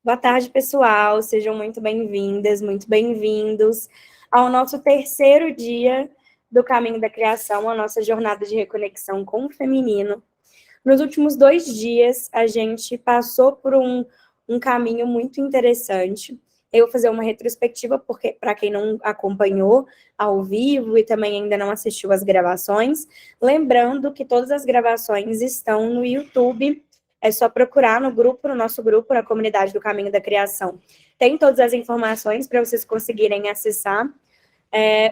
Boa tarde, pessoal. Sejam muito bem-vindas, muito bem-vindos ao nosso terceiro dia do Caminho da Criação, a nossa jornada de reconexão com o feminino. Nos últimos 2 dias, a gente passou por um caminho muito interessante. Eu vou fazer uma retrospectiva, porque para quem não acompanhou ao vivo e também ainda não assistiu às gravações, lembrando que todas as gravações estão no YouTube. É só procurar no grupo, no nosso grupo, na comunidade do Caminho da Criação. Tem todas as informações para vocês conseguirem acessar,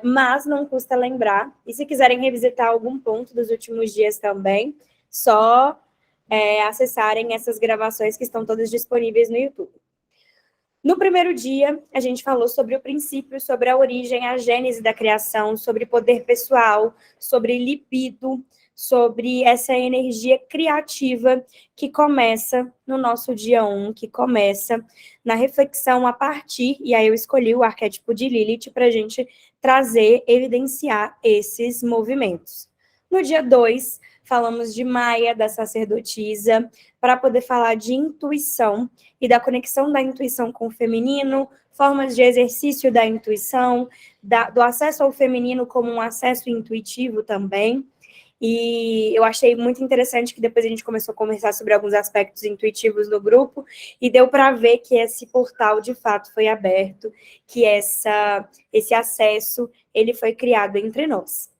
mas não custa lembrar. E se quiserem revisitar algum ponto dos últimos dias também, só acessarem essas gravações que estão todas disponíveis no YouTube. No primeiro dia, a gente falou sobre o princípio, sobre a origem, a gênese da criação, sobre poder pessoal, sobre libido, sobre essa energia criativa que começa no nosso dia 1, que começa na reflexão a partir, e aí eu escolhi o arquétipo de Lilith para a gente trazer, evidenciar esses movimentos. No dia 2, falamos de Maia, da sacerdotisa, para poder falar de intuição e da conexão da intuição com o feminino, formas de exercício da intuição, do acesso ao feminino como um acesso intuitivo também. E eu achei muito interessante que depois a gente começou a conversar sobre alguns aspectos intuitivos no grupo e deu para ver que esse portal de fato foi aberto, que esse acesso ele foi criado entre nós.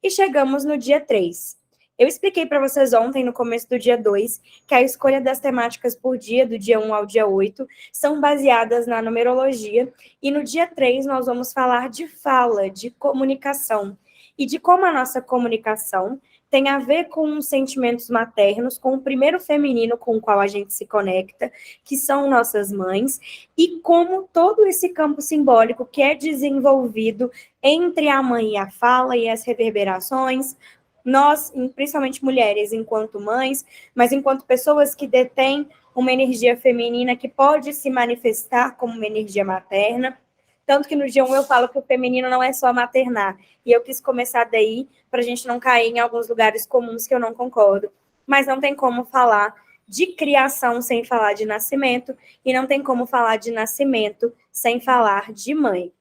E chegamos no dia 3. Eu expliquei para vocês ontem, no começo do dia 2, que a escolha das temáticas por dia, do dia 1 ao dia 8, são baseadas na numerologia. E no dia 3, nós vamos falar de fala, de comunicação. E de como a nossa comunicação tem a ver com sentimentos maternos, com o primeiro feminino com o qual a gente se conecta, que são nossas mães, e como todo esse campo simbólico que é desenvolvido entre a mãe e a fala e as reverberações, nós, principalmente mulheres, enquanto mães, mas enquanto pessoas que detêm uma energia feminina que pode se manifestar como uma energia materna. Tanto que no dia 1 eu falo que o feminino não é só maternar. E eu quis começar daí, para a gente não cair em alguns lugares comuns que eu não concordo. Mas não tem como falar de criação sem falar de nascimento, e não tem como falar de nascimento sem falar de mãe.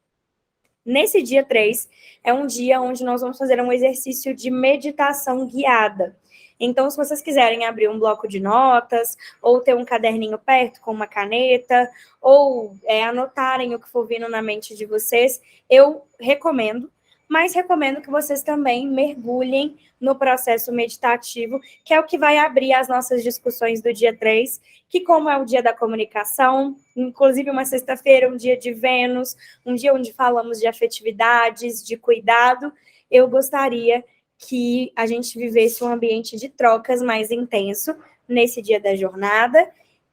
Nesse dia 3, é um dia onde nós vamos fazer um exercício de meditação guiada. Então, se vocês quiserem abrir um bloco de notas, ou ter um caderninho perto com uma caneta, ou anotarem o que for vindo na mente de vocês, eu recomendo, mas recomendo que vocês também mergulhem no processo meditativo, que é o que vai abrir as nossas discussões do dia 3, que como é o dia da comunicação, inclusive uma sexta-feira, um dia de Vênus, um dia onde falamos de afetividades, de cuidado, eu gostaria que a gente vivesse um ambiente de trocas mais intenso nesse dia da jornada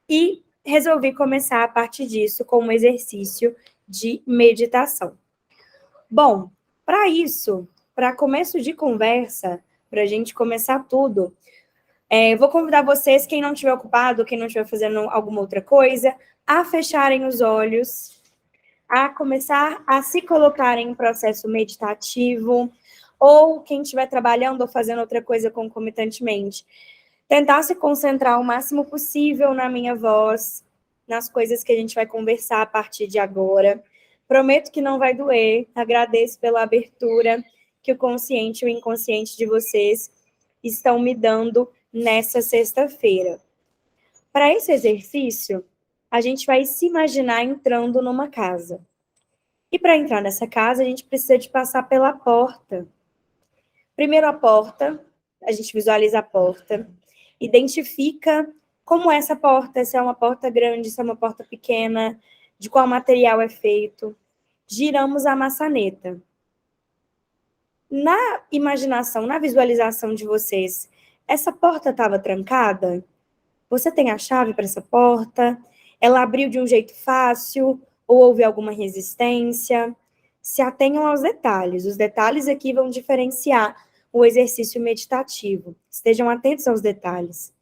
e resolvi começar a partir disso com um exercício de meditação. Bom, para isso, para começo de conversa, para a gente começar tudo, vou convidar vocês, quem não estiver ocupado, quem não estiver fazendo alguma outra coisa, a fecharem os olhos, a começar a se colocar em processo meditativo, ou quem estiver trabalhando ou fazendo outra coisa concomitantemente, tentar se concentrar o máximo possível na minha voz, nas coisas que a gente vai conversar a partir de agora. Prometo que não vai doer, agradeço pela abertura que o consciente e o inconsciente de vocês estão me dando nessa sexta-feira. Para esse exercício, a gente vai se imaginar entrando numa casa. E para entrar nessa casa, a gente precisa de passar pela porta. Primeiro a porta, a gente visualiza a porta, identifica como é essa porta, se é uma porta grande, se é uma porta pequena, de qual material é feito. Giramos a maçaneta. Na imaginação, na visualização de vocês, essa porta estava trancada? Você tem a chave para essa porta? Ela abriu de um jeito fácil? Ou houve alguma resistência? Se atenham aos detalhes. Os detalhes aqui vão diferenciar o exercício meditativo. Estejam atentos aos detalhes.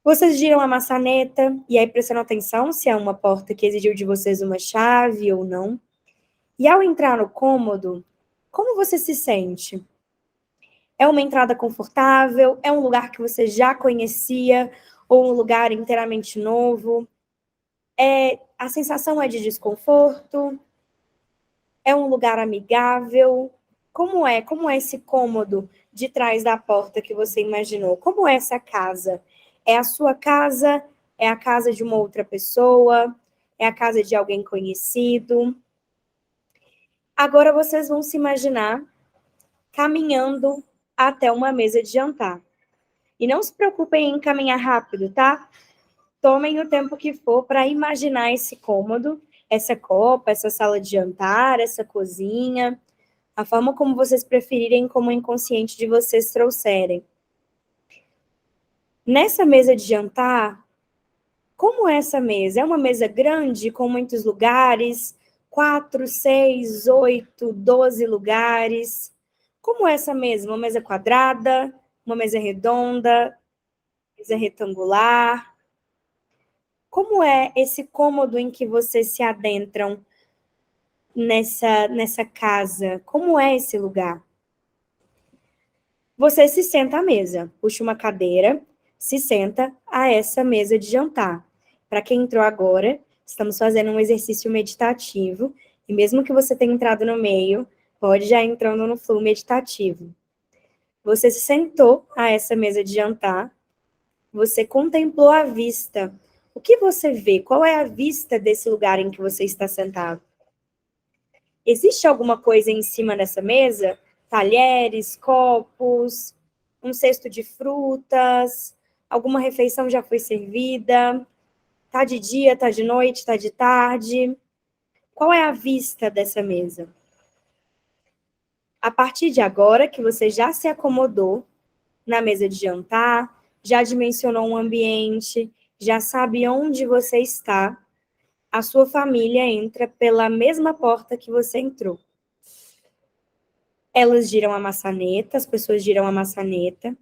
Vocês giram a maçaneta e aí prestam atenção se é uma porta que exigiu de vocês uma chave ou não. E ao entrar no cômodo, como você se sente? É uma entrada confortável? É um lugar que você já conhecia? Ou um lugar inteiramente novo? A sensação é de desconforto? É um lugar amigável? Como é? Como é esse cômodo de trás da porta que você imaginou? Como é essa casa? É a sua casa? É a casa de uma outra pessoa? É a casa de alguém conhecido? Agora vocês vão se imaginar caminhando até uma mesa de jantar. E não se preocupem em caminhar rápido, tá? Tomem o tempo que for para imaginar esse cômodo, essa copa, essa sala de jantar, essa cozinha, a forma como vocês preferirem, como o inconsciente de vocês trouxerem. Nessa mesa de jantar, como é essa mesa? É uma mesa grande, com muitos lugares, 4, 6, 8, 12 lugares. Como é essa mesa? Uma mesa quadrada, uma mesa redonda, mesa retangular? Como é esse cômodo em que vocês se adentram nessa casa? Como é esse lugar? Você se senta à mesa, puxa uma cadeira, se senta a essa mesa de jantar. Para quem entrou agora, estamos fazendo um exercício meditativo, e mesmo que você tenha entrado no meio, pode já entrando no flow meditativo. Você se sentou a essa mesa de jantar, você contemplou a vista. O que você vê? Qual é a vista desse lugar em que você está sentado? Existe alguma coisa em cima dessa mesa? Talheres, copos, um cesto de frutas, alguma refeição já foi servida? Tá de dia, tá de noite, tá de tarde? Qual é a vista dessa mesa? A partir de agora que você já se acomodou na mesa de jantar, já dimensionou um ambiente, já sabe onde você está, a sua família entra pela mesma porta que você entrou. Elas giram a maçaneta, as pessoas giram a maçaneta,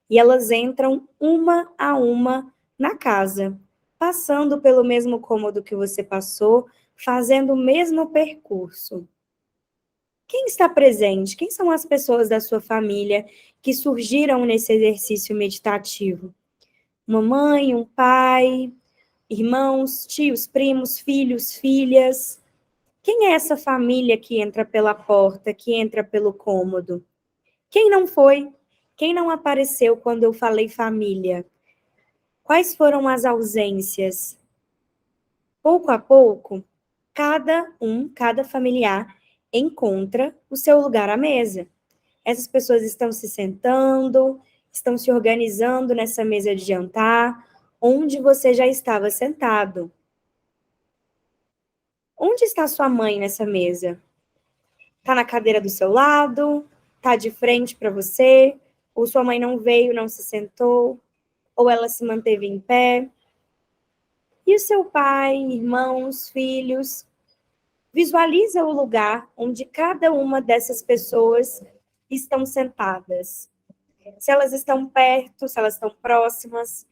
e elas entram uma a uma na casa, passando pelo mesmo cômodo que você passou, fazendo o mesmo percurso. Quem está presente? Quem são as pessoas da sua família que surgiram nesse exercício meditativo? Uma mãe, um pai, irmãos, tios, primos, filhos, filhas. Quem é essa família que entra pela porta, que entra pelo cômodo? Quem não foi? Quem não apareceu quando eu falei família? Quais foram as ausências? Pouco a pouco, cada familiar encontra o seu lugar à mesa. Essas pessoas estão se sentando, estão se organizando nessa mesa de jantar, onde você já estava sentado. Onde está sua mãe nessa mesa? Está na cadeira do seu lado? Está de frente para você? Ou sua mãe não veio, não se sentou? Ou ela se manteve em pé? E o seu pai, irmãos, filhos? Visualiza o lugar onde cada uma dessas pessoas estão sentadas. Se elas estão perto, se elas estão próximas,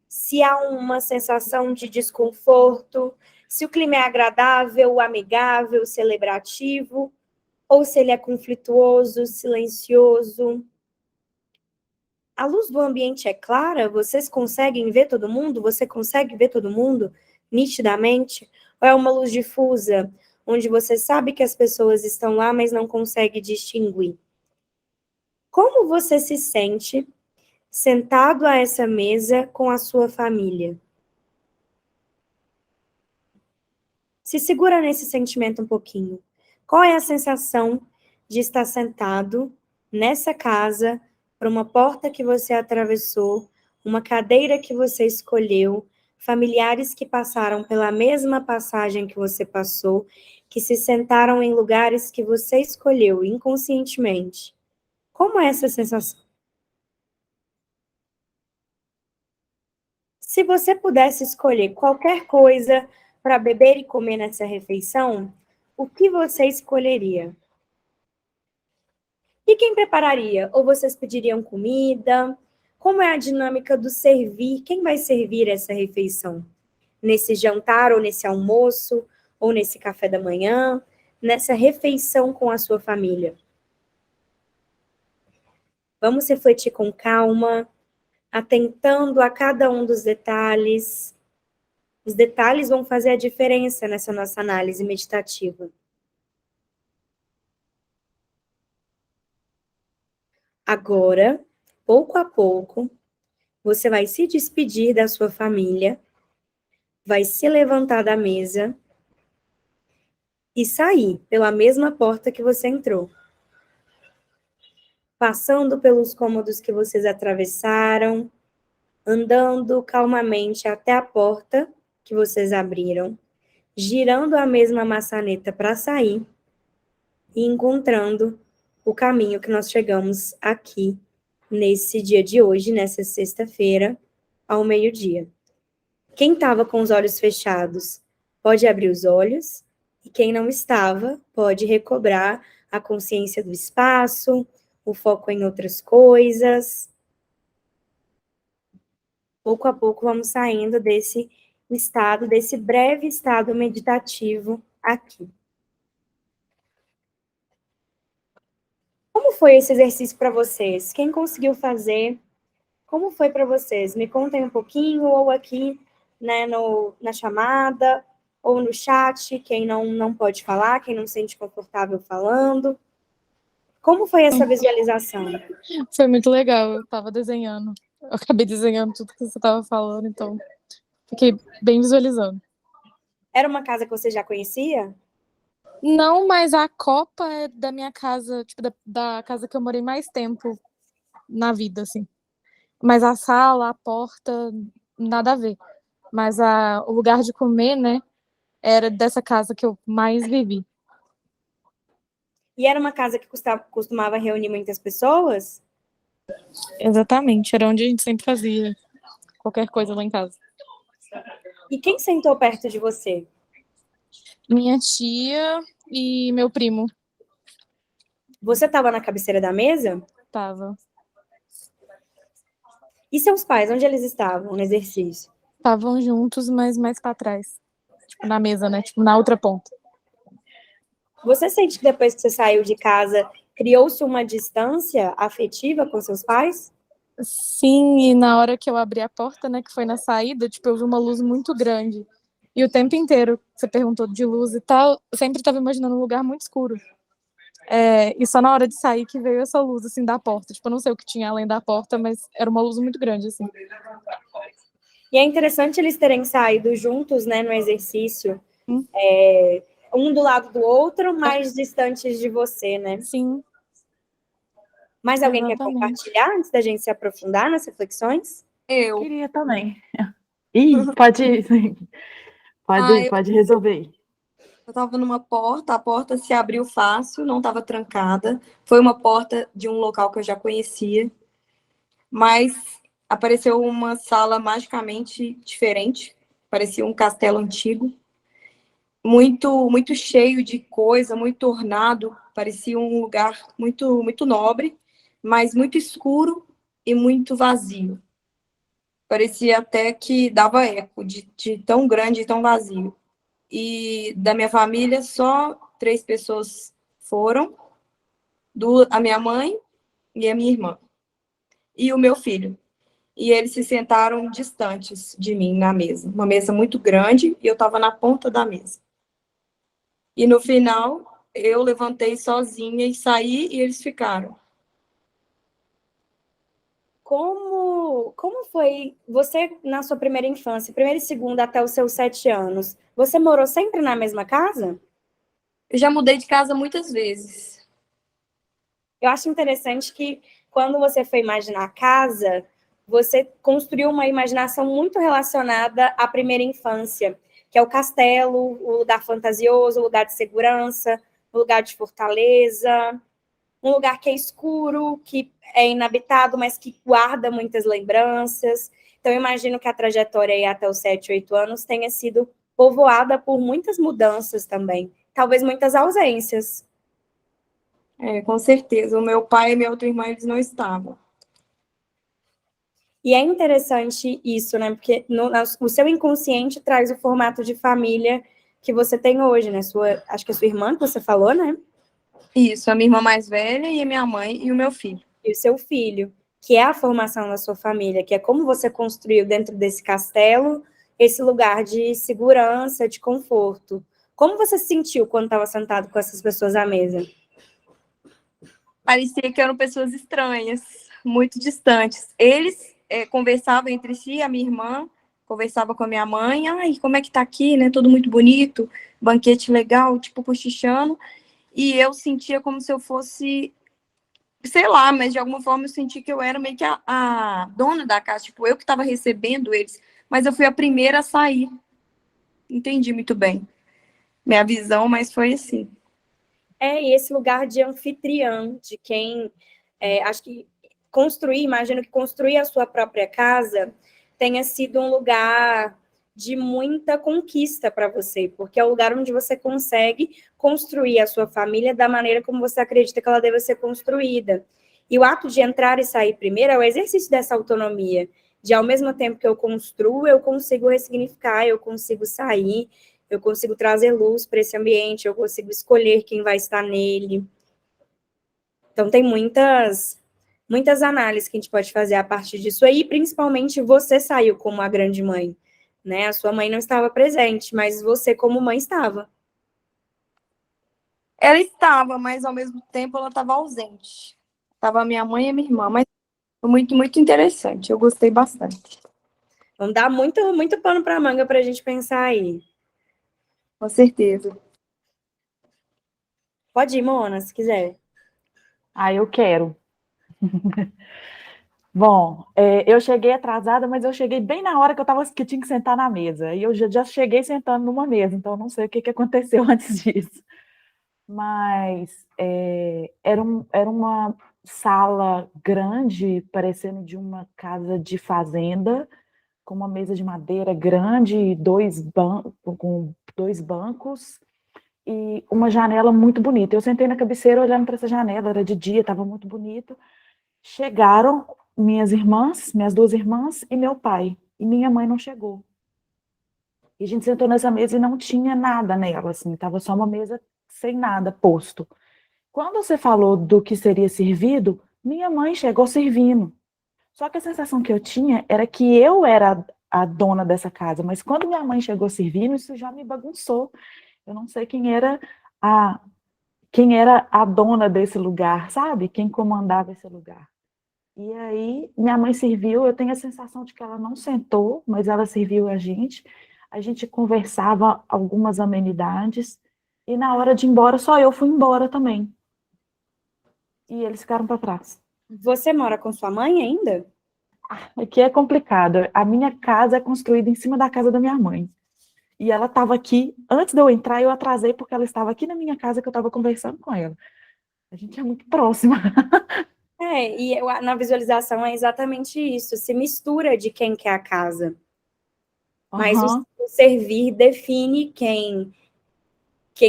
se há uma sensação de desconforto, se o clima é agradável, amigável, celebrativo, ou se ele é conflituoso, silencioso. A luz do ambiente é clara? Vocês conseguem ver todo mundo? Você consegue ver todo mundo nitidamente? Ou é uma luz difusa, onde você sabe que as pessoas estão lá, mas não consegue distinguir? Como você se sente sentado a essa mesa com a sua família? Se segura nesse sentimento um pouquinho. Qual é a sensação de estar sentado nessa casa, para uma porta que você atravessou, uma cadeira que você escolheu, familiares que passaram pela mesma passagem que você passou, que se sentaram em lugares que você escolheu inconscientemente? Como é essa sensação? Se você pudesse escolher qualquer coisa para beber e comer nessa refeição, o que você escolheria? E quem prepararia? Ou vocês pediriam comida? Como é a dinâmica do servir? Quem vai servir essa refeição? Nesse jantar, ou nesse almoço, ou nesse café da manhã, nessa refeição com a sua família? Vamos refletir com calma, atentando a cada um dos detalhes. Os detalhes vão fazer a diferença nessa nossa análise meditativa. Agora, pouco a pouco, você vai se despedir da sua família, vai se levantar da mesa e sair pela mesma porta que você entrou. Passando pelos cômodos que vocês atravessaram, andando calmamente até a porta que vocês abriram, girando a mesma maçaneta para sair e encontrando o caminho que nós chegamos aqui nesse dia de hoje, nessa sexta-feira, ao meio-dia. Quem estava com os olhos fechados pode abrir os olhos, e quem não estava pode recobrar a consciência do espaço, o foco em outras coisas. Pouco a pouco vamos saindo desse estado, desse breve estado meditativo aqui. Como foi esse exercício para vocês? Quem conseguiu fazer? Como foi para vocês? Me contem um pouquinho, ou aqui, né, na chamada, ou no chat, quem não pode falar, quem não se sente confortável falando. Como foi essa visualização? Foi muito legal, eu estava desenhando. Eu acabei desenhando tudo que você estava falando, então fiquei bem visualizando. Era uma casa que você já conhecia? Não, mas a copa é da minha casa, tipo, da casa que eu morei mais tempo na vida, assim. Mas a sala, a porta, nada a ver. Mas o lugar de comer, né, era dessa casa que eu mais vivi. E era uma casa que costumava reunir muitas pessoas? Exatamente, era onde a gente sempre fazia qualquer coisa lá em casa. E quem sentou perto de você? Minha tia e meu primo. Você estava na cabeceira da mesa? Tava. E seus pais, onde eles estavam no exercício? Estavam juntos, mas mais para trás. Tipo, na mesa, né? Tipo, na outra ponta. Você sente que depois que você saiu de casa, criou-se uma distância afetiva com seus pais? Sim, e na hora que eu abri a porta, né, que foi na saída, tipo, eu vi uma luz muito grande. E o tempo inteiro, você perguntou de luz e tal, eu sempre estava imaginando um lugar muito escuro. E só na hora de sair que veio essa luz, assim, da porta. Tipo, eu não sei o que tinha além da porta, mas era uma luz muito grande, assim. E é interessante eles terem saído juntos, né, no exercício, um do lado do outro, mais distantes de você, né? Sim. Mais alguém quer Exatamente. compartilhar antes da gente se aprofundar nas reflexões? Eu queria também. Pode resolver aí. Eu estava numa porta, a porta se abriu fácil, não estava trancada. Foi uma porta de um local que eu já conhecia, mas apareceu uma sala magicamente diferente, parecia um castelo antigo, muito cheio de coisa, muito ornado, parecia um lugar muito nobre, mas muito escuro e muito vazio. Parecia até que dava eco de tão grande e tão vazio. E da minha família, só 3 pessoas foram, a minha mãe e a minha irmã, e o meu filho. E eles se sentaram distantes de mim na mesa, uma mesa muito grande, e eu estava na ponta da mesa. E no final, eu levantei sozinha e saí, e eles ficaram. Como foi você na sua primeira infância, primeira e segunda até os seus 7 anos? Você morou sempre na mesma casa? Eu já mudei de casa muitas vezes. Eu acho interessante que quando você foi imaginar a casa, você construiu uma imaginação muito relacionada à primeira infância, que é o castelo, o lugar fantasioso, o lugar de segurança, o lugar de fortaleza, um lugar que é escuro, que é inabitado, mas que guarda muitas lembranças. Então, eu imagino que a trajetória aí até os 7, 8 anos tenha sido povoada por muitas mudanças também, talvez muitas ausências. Com certeza. O meu pai e minha outra irmã, eles não estavam. E é interessante isso, né? Porque o seu inconsciente traz o formato de família que você tem hoje, né? Acho que é sua irmã que você falou, né? Isso, a minha irmã mais velha e a minha mãe e o meu filho. E o seu filho, que é a formação da sua família, que é como você construiu dentro desse castelo esse lugar de segurança, de conforto. Como você se sentiu quando estava sentado com essas pessoas à mesa? Parecia que eram pessoas estranhas, muito distantes. Eles conversavam entre si, a minha irmã conversava com a minha mãe, ai, como é que tá aqui, né? Tudo muito bonito, banquete legal, tipo, cochichando. E eu sentia como se eu fosse, sei lá, mas de alguma forma eu senti que eu era meio que a dona da casa, tipo, eu que estava recebendo eles, mas eu fui a primeira a sair. Entendi muito bem minha visão, mas foi assim. E esse lugar de anfitriã, de quem, acho que imagino que construir a sua própria casa tenha sido um lugar de muita conquista para você, porque é o lugar onde você consegue construir a sua família da maneira como você acredita que ela deve ser construída. E o ato de entrar e sair primeiro é o exercício dessa autonomia, de ao mesmo tempo que eu construo, eu consigo ressignificar, eu consigo sair, eu consigo trazer luz para esse ambiente, eu consigo escolher quem vai estar nele. Então, tem muitas análises que a gente pode fazer a partir disso aí, principalmente você saiu como a grande mãe, né? A sua mãe não estava presente, mas você como mãe estava. Ela estava, mas ao mesmo tempo ela estava ausente. Estava minha mãe e a minha irmã, mas foi muito, muito interessante. Eu gostei bastante. Então, dá muito, muito pano para manga para a gente pensar aí. Com certeza. Pode ir, Mona, se quiser. Eu quero. Bom, eu cheguei atrasada, mas eu cheguei bem na hora que eu tinha que sentar na mesa. E eu já cheguei sentando numa mesa, então não sei o que aconteceu antes disso. Mas era uma sala grande, parecendo de uma casa de fazenda, com uma mesa de madeira grande, com dois bancos e uma janela muito bonita. Eu sentei na cabeceira olhando para essa janela, era de dia, estava muito bonito. Chegaram minhas duas irmãs e meu pai, e minha mãe não chegou. E a gente sentou nessa mesa e não tinha nada nela, assim, estava só uma mesa sem nada posto. Quando você falou do que seria servido, minha mãe chegou servindo. Só que a sensação que eu tinha era que eu era a dona dessa casa, mas quando minha mãe chegou servindo, isso já me bagunçou. Eu não sei quem era a dona desse lugar, sabe? Quem comandava esse lugar. E aí, minha mãe serviu, eu tenho a sensação de que ela não sentou, mas ela serviu a gente conversava algumas amenidades, e na hora de ir embora, só eu fui embora também. E eles ficaram para trás. Você mora com sua mãe ainda? Aqui é complicado. A minha casa é construída em cima da casa da minha mãe. E ela estava aqui, antes de eu entrar, eu atrasei porque ela estava aqui na minha casa que eu estava conversando com ela. A gente é muito próxima. Na visualização é exatamente isso, se mistura de quem quer a casa. Mas o servir define quem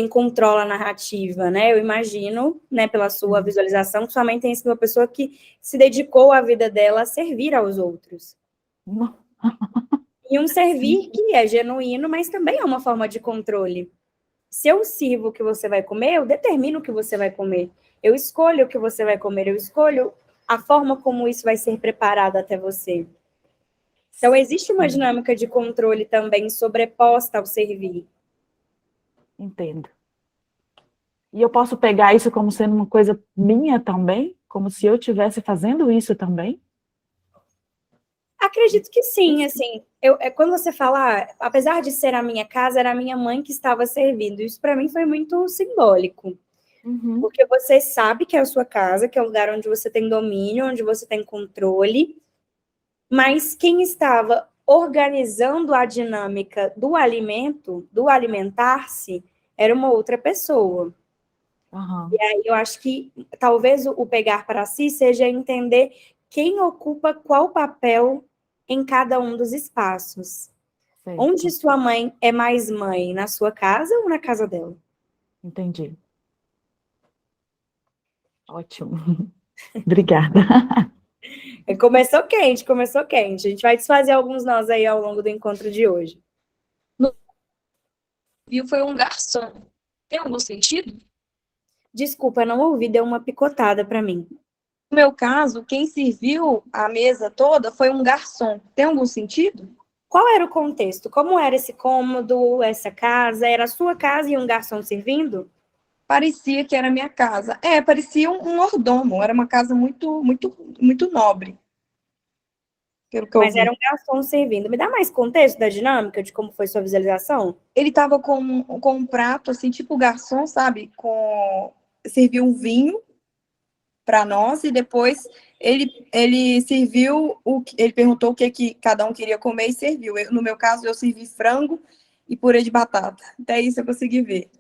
controla a narrativa, né? Eu imagino, né, pela sua visualização, que sua mãe tenha sido uma pessoa que se dedicou a vida dela a servir aos outros. E um servir que é genuíno, mas também é uma forma de controle. Se eu sirvo o que você vai comer, eu determino o que você vai comer. Eu escolho o que você vai comer, eu escolho a forma como isso vai ser preparado até você. Então, existe uma dinâmica de controle também sobreposta ao servir. Entendo. E eu posso pegar isso como sendo uma coisa minha também? Como se eu estivesse fazendo isso também? Acredito que sim, assim, quando você fala, apesar de ser a minha casa, era a minha mãe que estava servindo, isso para mim foi muito simbólico, porque você sabe que é a sua casa, que é o lugar onde você tem domínio, onde você tem controle, mas quem estava organizando a dinâmica do alimento, do alimentar-se, era uma outra pessoa. E aí eu acho que talvez o pegar para si seja entender quem ocupa qual papel em cada um dos espaços. Certo. Onde sua mãe é mais mãe? Na sua casa ou na casa dela? Entendi. Ótimo. Obrigada. Começou quente, começou quente. A gente vai desfazer alguns nós aí ao longo do encontro de hoje. Viu, foi um garçom. Tem algum sentido? Desculpa, não ouvi, deu uma picotada para mim. No meu caso, quem serviu a mesa toda foi um garçom. Tem algum sentido? Qual era o contexto? Como era esse cômodo, essa casa? Era a sua casa e um garçom servindo? Parecia que era minha casa. Parecia um mordomo. Era uma casa muito, muito, muito nobre, pelo que eu Mas era vi. um garçom servindo. Me dá mais contexto da dinâmica de como foi sua visualização? Ele estava com um prato, assim, tipo garçom, sabe? Serviu um vinho para nós e depois ele serviu ele perguntou o que cada um queria comer e serviu. No meu caso, eu servi frango e purê de batata. Até isso eu consegui ver.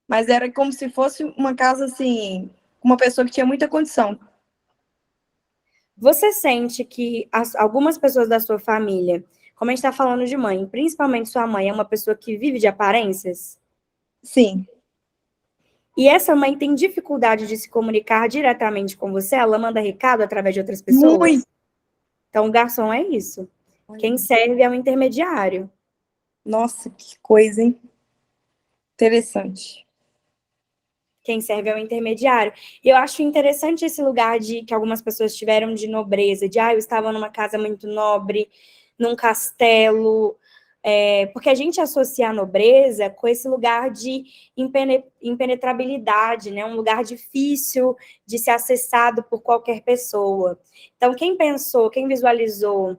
Mas era como se fosse uma casa assim, uma pessoa que tinha muita condição. Você sente que algumas pessoas da sua família, como a gente está falando de mãe, principalmente sua mãe, é uma pessoa que vive de aparências? Sim. E essa mãe tem dificuldade de se comunicar diretamente com você? Ela manda recado através de outras Muito. pessoas? Então, o garçom é isso. Quem serve é o intermediário. Nossa, que coisa, hein? Interessante. Quem serve é o intermediário. E eu acho interessante esse lugar de que algumas pessoas tiveram de nobreza, de eu estava numa casa muito nobre, num castelo, porque a gente associa a nobreza com esse lugar de impenetrabilidade, né? Um lugar difícil de ser acessado por qualquer pessoa. Então, quem pensou, quem visualizou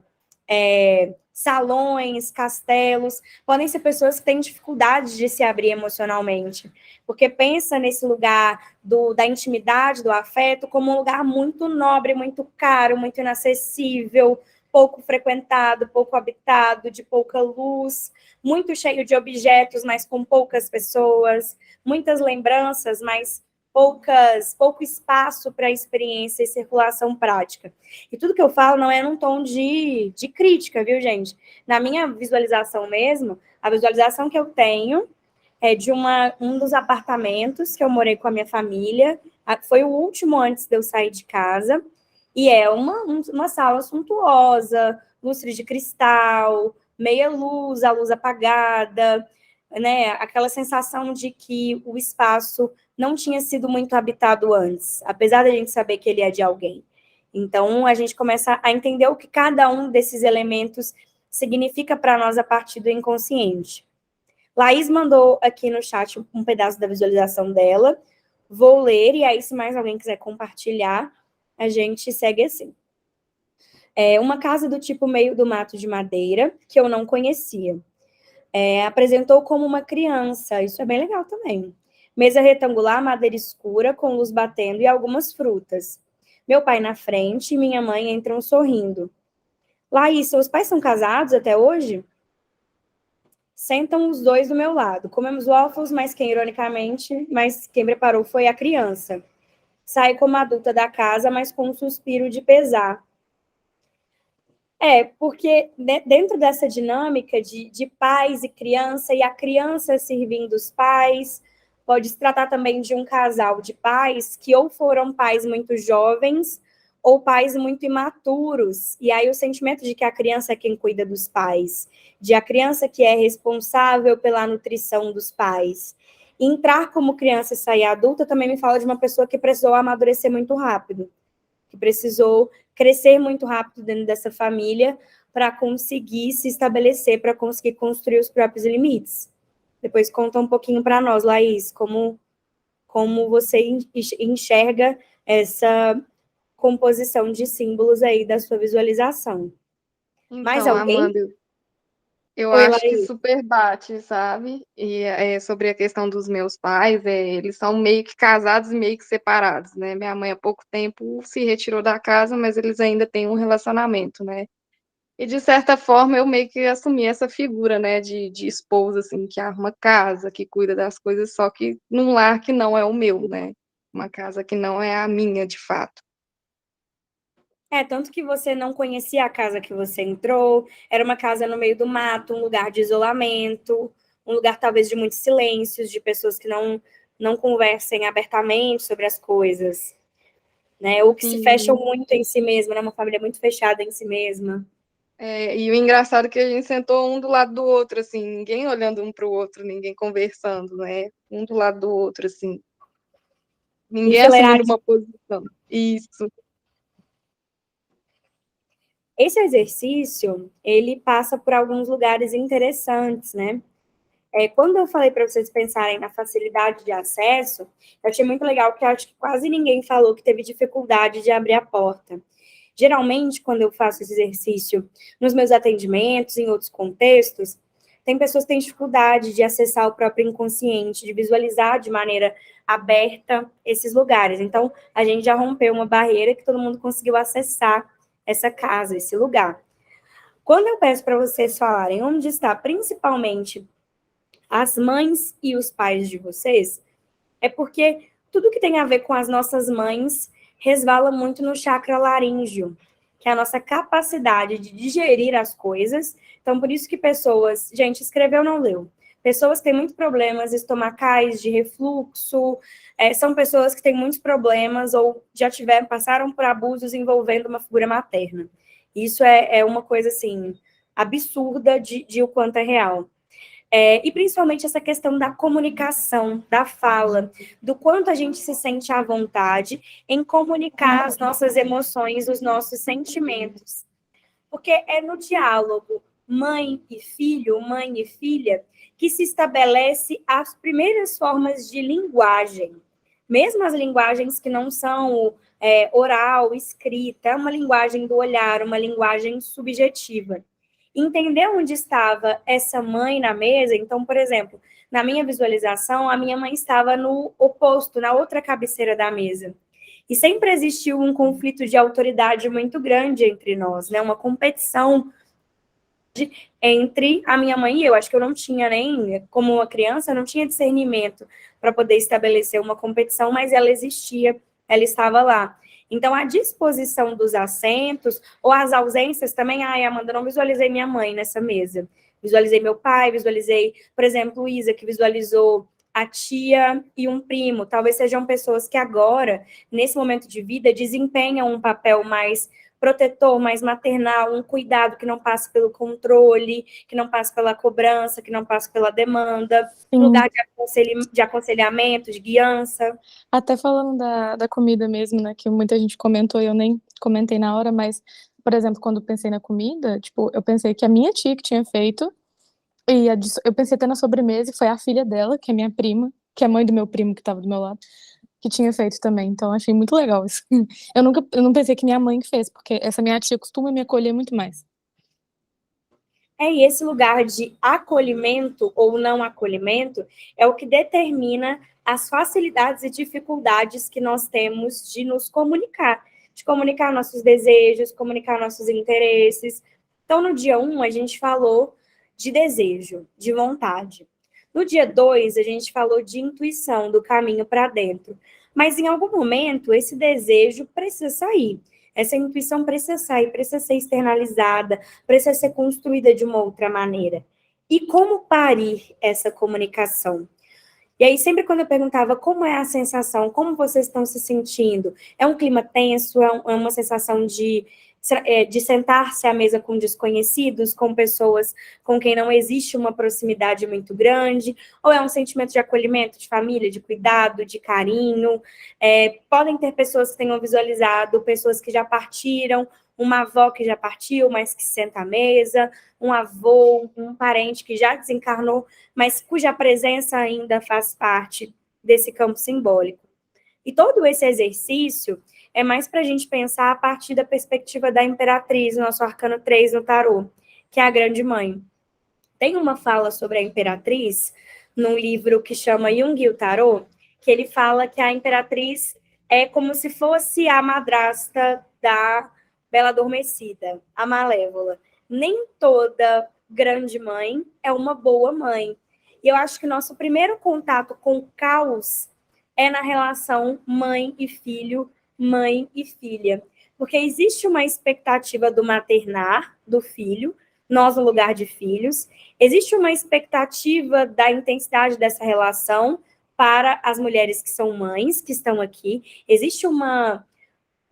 salões, castelos, podem ser pessoas que têm dificuldade de se abrir emocionalmente, porque pensa nesse lugar da intimidade, do afeto, como um lugar muito nobre, muito caro, muito inacessível, pouco frequentado, pouco habitado, de pouca luz, muito cheio de objetos, mas com poucas pessoas, muitas lembranças, mas pouco espaço para experiência e circulação prática. E tudo que eu falo não é num tom de crítica, viu, gente? Na minha visualização mesmo, a visualização que eu tenho é de um dos apartamentos que eu morei com a minha família, foi o último antes de eu sair de casa, e é uma sala suntuosa, lustre de cristal, meia luz, a luz apagada, né? Aquela sensação de que o espaço não tinha sido muito habitado antes, apesar da gente saber que ele é de alguém. Então, a gente começa a entender o que cada um desses elementos significa para nós a partir do inconsciente. Laís mandou aqui no chat um pedaço da visualização dela. Vou ler, e aí, se mais alguém quiser compartilhar, a gente segue assim. Uma casa do tipo meio do mato de madeira, que eu não conhecia. Apresentou como uma criança, isso é bem legal também. Mesa retangular, madeira escura, com luz batendo e algumas frutas. Meu pai na frente e minha mãe entram sorrindo. Laís, seus pais são casados até hoje? Sentam os dois do meu lado. Comemos waffles, mas quem preparou foi a criança. Sai como adulta da casa, mas com um suspiro de pesar. Porque dentro dessa dinâmica de pais e criança, e a criança servindo os pais, pode se tratar também de um casal de pais que ou foram pais muito jovens ou pais muito imaturos. E aí o sentimento de que a criança é quem cuida dos pais, de a criança que é responsável pela nutrição dos pais. Entrar como criança e sair adulta também me fala de uma pessoa que precisou amadurecer muito rápido, que precisou crescer muito rápido dentro dessa família para conseguir se estabelecer, para conseguir construir os próprios limites. Depois conta um pouquinho para nós, Laís, como você enxerga essa composição de símbolos aí da sua visualização. Mais Então, alguém? Amanda, eu Oi, acho que Laís. super bate, sabe? E sobre a questão dos meus pais, eles são meio que casados e meio que separados, né? Minha mãe há pouco tempo se retirou da casa, mas eles ainda têm um relacionamento, né? E de certa forma eu meio que assumi essa figura, né, de esposa, assim, que arruma casa, que cuida das coisas, só que num lar que não é o meu, né? Uma casa que não é a minha, de fato. Tanto que você não conhecia a casa que você entrou, era uma casa no meio do mato, um lugar de isolamento, um lugar talvez de muitos silêncios, de pessoas que não conversem abertamente sobre as coisas, né? Ou que se fecham Sim. muito em si mesma, né? Uma família muito fechada em si mesma. E o engraçado é que a gente sentou um do lado do outro, assim, ninguém olhando um para o outro, ninguém conversando, né? Um do lado do outro, assim. Ninguém assumindo Enfileiradinho. uma posição. Isso. Esse exercício, ele passa por alguns lugares interessantes, né? Quando eu falei para vocês pensarem na facilidade de acesso, eu achei muito legal, porque eu acho que quase ninguém falou que teve dificuldade de abrir a porta. Geralmente, quando eu faço esse exercício nos meus atendimentos, em outros contextos, tem pessoas que têm dificuldade de acessar o próprio inconsciente, de visualizar de maneira aberta esses lugares. Então, a gente já rompeu uma barreira que todo mundo conseguiu acessar essa casa, esse lugar. Quando eu peço para vocês falarem onde está principalmente as mães e os pais de vocês, é porque tudo que tem a ver com as nossas mães resvala muito no chakra laríngeo, que é a nossa capacidade de digerir as coisas. Então, por isso que pessoas... Gente, escreveu, não leu. Pessoas que têm muitos problemas estomacais, de refluxo, são pessoas que têm muitos problemas ou já passaram por abusos envolvendo uma figura materna. Isso é uma coisa, assim, absurda de o quanto é real. E principalmente essa questão da comunicação, da fala, do quanto a gente se sente à vontade em comunicar as nossas emoções, os nossos sentimentos. Porque é no diálogo mãe e filha, que se estabelece as primeiras formas de linguagem. Mesmo as linguagens que não são oral, escrita, é uma linguagem do olhar, uma linguagem subjetiva. Entender onde estava essa mãe na mesa. Então, por exemplo, na minha visualização, a minha mãe estava no oposto, na outra cabeceira da mesa. E sempre existiu um conflito de autoridade muito grande entre nós, né? Uma competição entre a minha mãe e eu. Acho que eu não tinha nem, como uma criança, eu não tinha discernimento para poder estabelecer uma competição, mas ela existia, ela estava lá. Então, a disposição dos assentos, ou as ausências também, Amanda, não visualizei minha mãe nessa mesa. Visualizei meu pai, visualizei, por exemplo, Isa, que visualizou a tia e um primo. Talvez sejam pessoas que agora, nesse momento de vida, desempenham um papel mais protetor, mais maternal, um cuidado que não passa pelo controle, que não passa pela cobrança, que não passa pela demanda, lugar de aconselhamento, de guiança. Até falando da comida mesmo, né, que muita gente comentou e eu nem comentei na hora, mas, por exemplo, quando eu pensei na comida, tipo, eu pensei que a minha tia que tinha feito, e eu pensei até na sobremesa, e foi a filha dela, que é minha prima, que é a mãe do meu primo que estava do meu lado, que tinha feito também. Então, achei muito legal isso. Eu não pensei que minha mãe que fez, porque essa minha tia costuma me acolher muito mais. E esse lugar de acolhimento ou não acolhimento é o que determina as facilidades e dificuldades que nós temos de nos comunicar, de comunicar nossos desejos, comunicar nossos interesses. Então, no dia 1, a gente falou de desejo, de vontade. No dia 2, a gente falou de intuição, do caminho para dentro. Mas, em algum momento, esse desejo precisa sair. Essa intuição precisa sair, precisa ser externalizada, precisa ser construída de uma outra maneira. E como parir essa comunicação? E aí, sempre quando eu perguntava como é a sensação, como vocês estão se sentindo, é um clima tenso, é uma sensação de sentar-se à mesa com desconhecidos, com pessoas com quem não existe uma proximidade muito grande, ou é um sentimento de acolhimento, de família, de cuidado, de carinho. Podem ter pessoas que tenham visualizado, pessoas que já partiram, uma avó que já partiu, mas que senta à mesa, um avô, um parente que já desencarnou, mas cuja presença ainda faz parte desse campo simbólico. E todo esse exercício é mais para a gente pensar a partir da perspectiva da Imperatriz, nosso arcano 3 no tarô, que é a Grande Mãe. Tem uma fala sobre a Imperatriz, num livro que chama Jung e o Tarô, que ele fala que a Imperatriz é como se fosse a madrasta da Bela Adormecida, a Malévola. Nem toda grande mãe é uma boa mãe. E eu acho que nosso primeiro contato com o caos é na relação mãe e filho, mãe e filha. Porque existe uma expectativa do maternar, do filho, nós no lugar de filhos. Existe uma expectativa da intensidade dessa relação para as mulheres que são mães, que estão aqui. Existe uma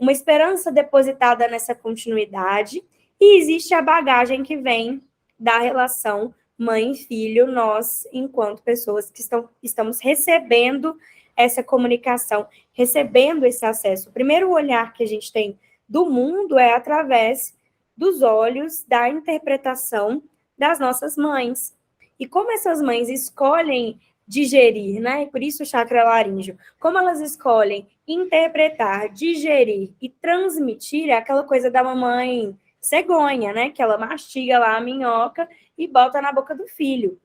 esperança depositada nessa continuidade e existe a bagagem que vem da relação mãe e filho, nós, enquanto pessoas que estamos recebendo essa comunicação, recebendo esse acesso. O primeiro olhar que a gente tem do mundo é através dos olhos da interpretação das nossas mães. E como essas mães escolhem digerir, né? Por isso o chakra laríngeo. Como elas escolhem interpretar, digerir e transmitir é aquela coisa da mamãe cegonha, né? Que ela mastiga lá a minhoca e bota na boca do filho.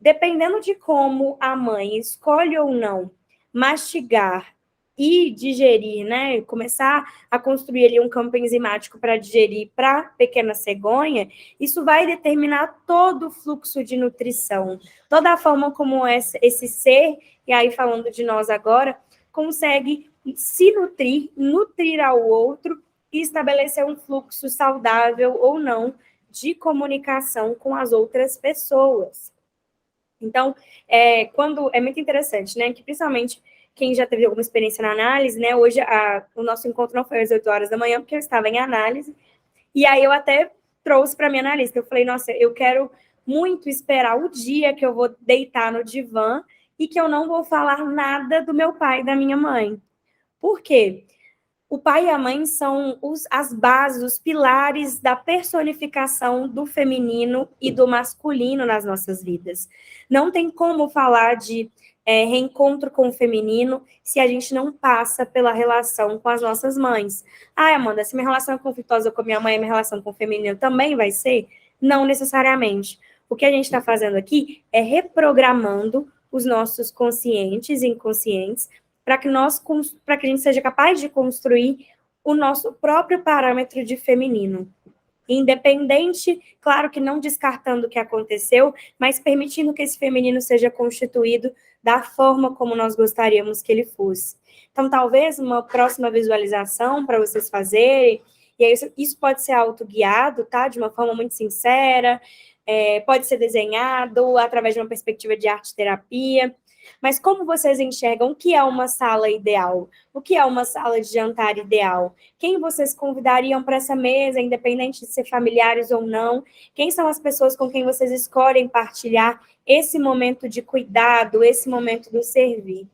Dependendo de como a mãe escolhe ou não mastigar e digerir, né? Começar a construir ali um campo enzimático para digerir para a pequena cegonha, isso vai determinar todo o fluxo de nutrição, toda a forma como esse ser, e aí falando de nós agora, consegue se nutrir ao outro e estabelecer um fluxo saudável ou não de comunicação com as outras pessoas. Então, quando é muito interessante, né? Que principalmente quem já teve alguma experiência na análise, né? Hoje o nosso encontro não foi às 8 horas da manhã, porque eu estava em análise. E aí eu até trouxe para minha analista. Eu falei, nossa, eu quero muito esperar o dia que eu vou deitar no divã e que eu não vou falar nada do meu pai e da minha mãe. Por quê? O pai e a mãe são as bases, os pilares da personificação do feminino e do masculino nas nossas vidas. Não tem como falar de reencontro com o feminino se a gente não passa pela relação com as nossas mães. Ah, Amanda, se minha relação é conflituosa com a minha mãe, minha relação com o feminino também vai ser? Não necessariamente. O que a gente está fazendo aqui é reprogramando os nossos conscientes e inconscientes para que a gente seja capaz de construir o nosso próprio parâmetro de feminino. Independente, claro que não descartando o que aconteceu, mas permitindo que esse feminino seja constituído da forma como nós gostaríamos que ele fosse. Então, talvez uma próxima visualização para vocês fazerem, e aí isso pode ser autoguiado, tá? De uma forma muito sincera, pode ser desenhado através de uma perspectiva de arte-terapia. Mas como vocês enxergam o que é uma sala ideal? O que é uma sala de jantar ideal? Quem vocês convidariam para essa mesa, independente de ser familiares ou não? Quem são as pessoas com quem vocês escolhem partilhar esse momento de cuidado, esse momento do servir?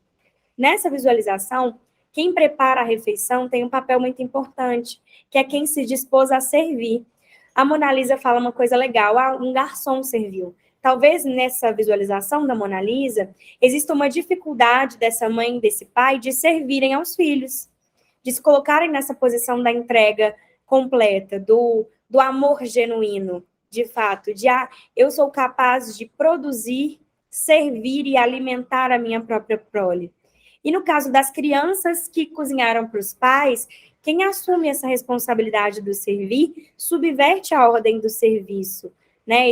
Nessa visualização, quem prepara a refeição tem um papel muito importante, que é quem se dispôs a servir. A Mona Lisa fala uma coisa legal, um garçom serviu. Talvez nessa visualização da Mona Lisa, exista uma dificuldade dessa mãe e desse pai de servirem aos filhos, de se colocarem nessa posição da entrega completa, do amor genuíno, de fato, eu sou capaz de produzir, servir e alimentar a minha própria prole. E no caso das crianças que cozinharam para os pais, quem assume essa responsabilidade do servir, subverte a ordem do serviço, né?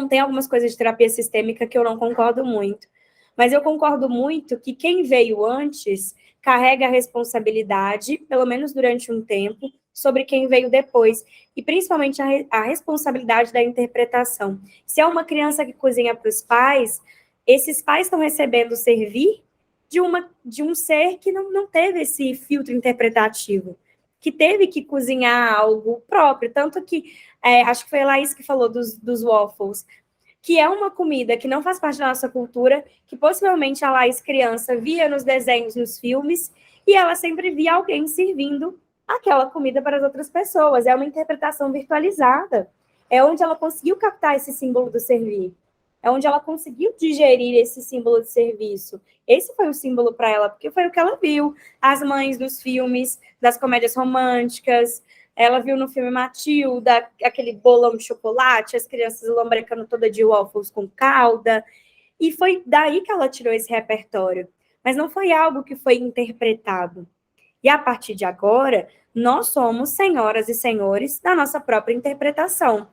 Tem algumas coisas de terapia sistêmica que eu não concordo muito, mas eu concordo muito que quem veio antes carrega a responsabilidade, pelo menos durante um tempo, sobre quem veio depois, e principalmente a responsabilidade da interpretação. Se é uma criança que cozinha para os pais, esses pais estão recebendo servir de um ser que não teve esse filtro interpretativo, que teve que cozinhar algo próprio, tanto que acho que foi a Laís que falou dos waffles, que é uma comida que não faz parte da nossa cultura, que possivelmente a Laís criança via nos desenhos, nos filmes, e ela sempre via alguém servindo aquela comida para as outras pessoas. É uma interpretação virtualizada. É onde ela conseguiu captar esse símbolo do servir. É onde ela conseguiu digerir esse símbolo de serviço. Esse foi o símbolo para ela, porque foi o que ela viu. As mães dos filmes, das comédias românticas. Ela viu no filme Matilda, aquele bolão de chocolate, as crianças lambrecando toda de waffles com calda. E foi daí que ela tirou esse repertório. Mas não foi algo que foi interpretado. E a partir de agora, nós somos senhoras e senhores da nossa própria interpretação.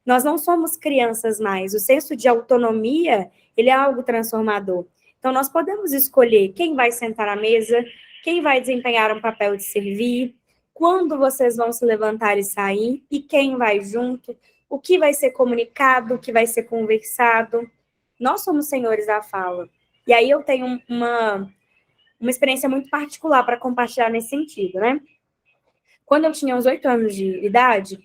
Nós não somos crianças mais. O senso de autonomia, ele é algo transformador. Então, nós podemos escolher quem vai sentar à mesa, quem vai desempenhar um papel de servir, quando vocês vão se levantar e sair, e quem vai junto, o que vai ser comunicado, o que vai ser conversado. Nós somos senhores da fala. E aí eu tenho uma experiência muito particular para compartilhar nesse sentido, né? Quando eu tinha uns 8 anos de idade,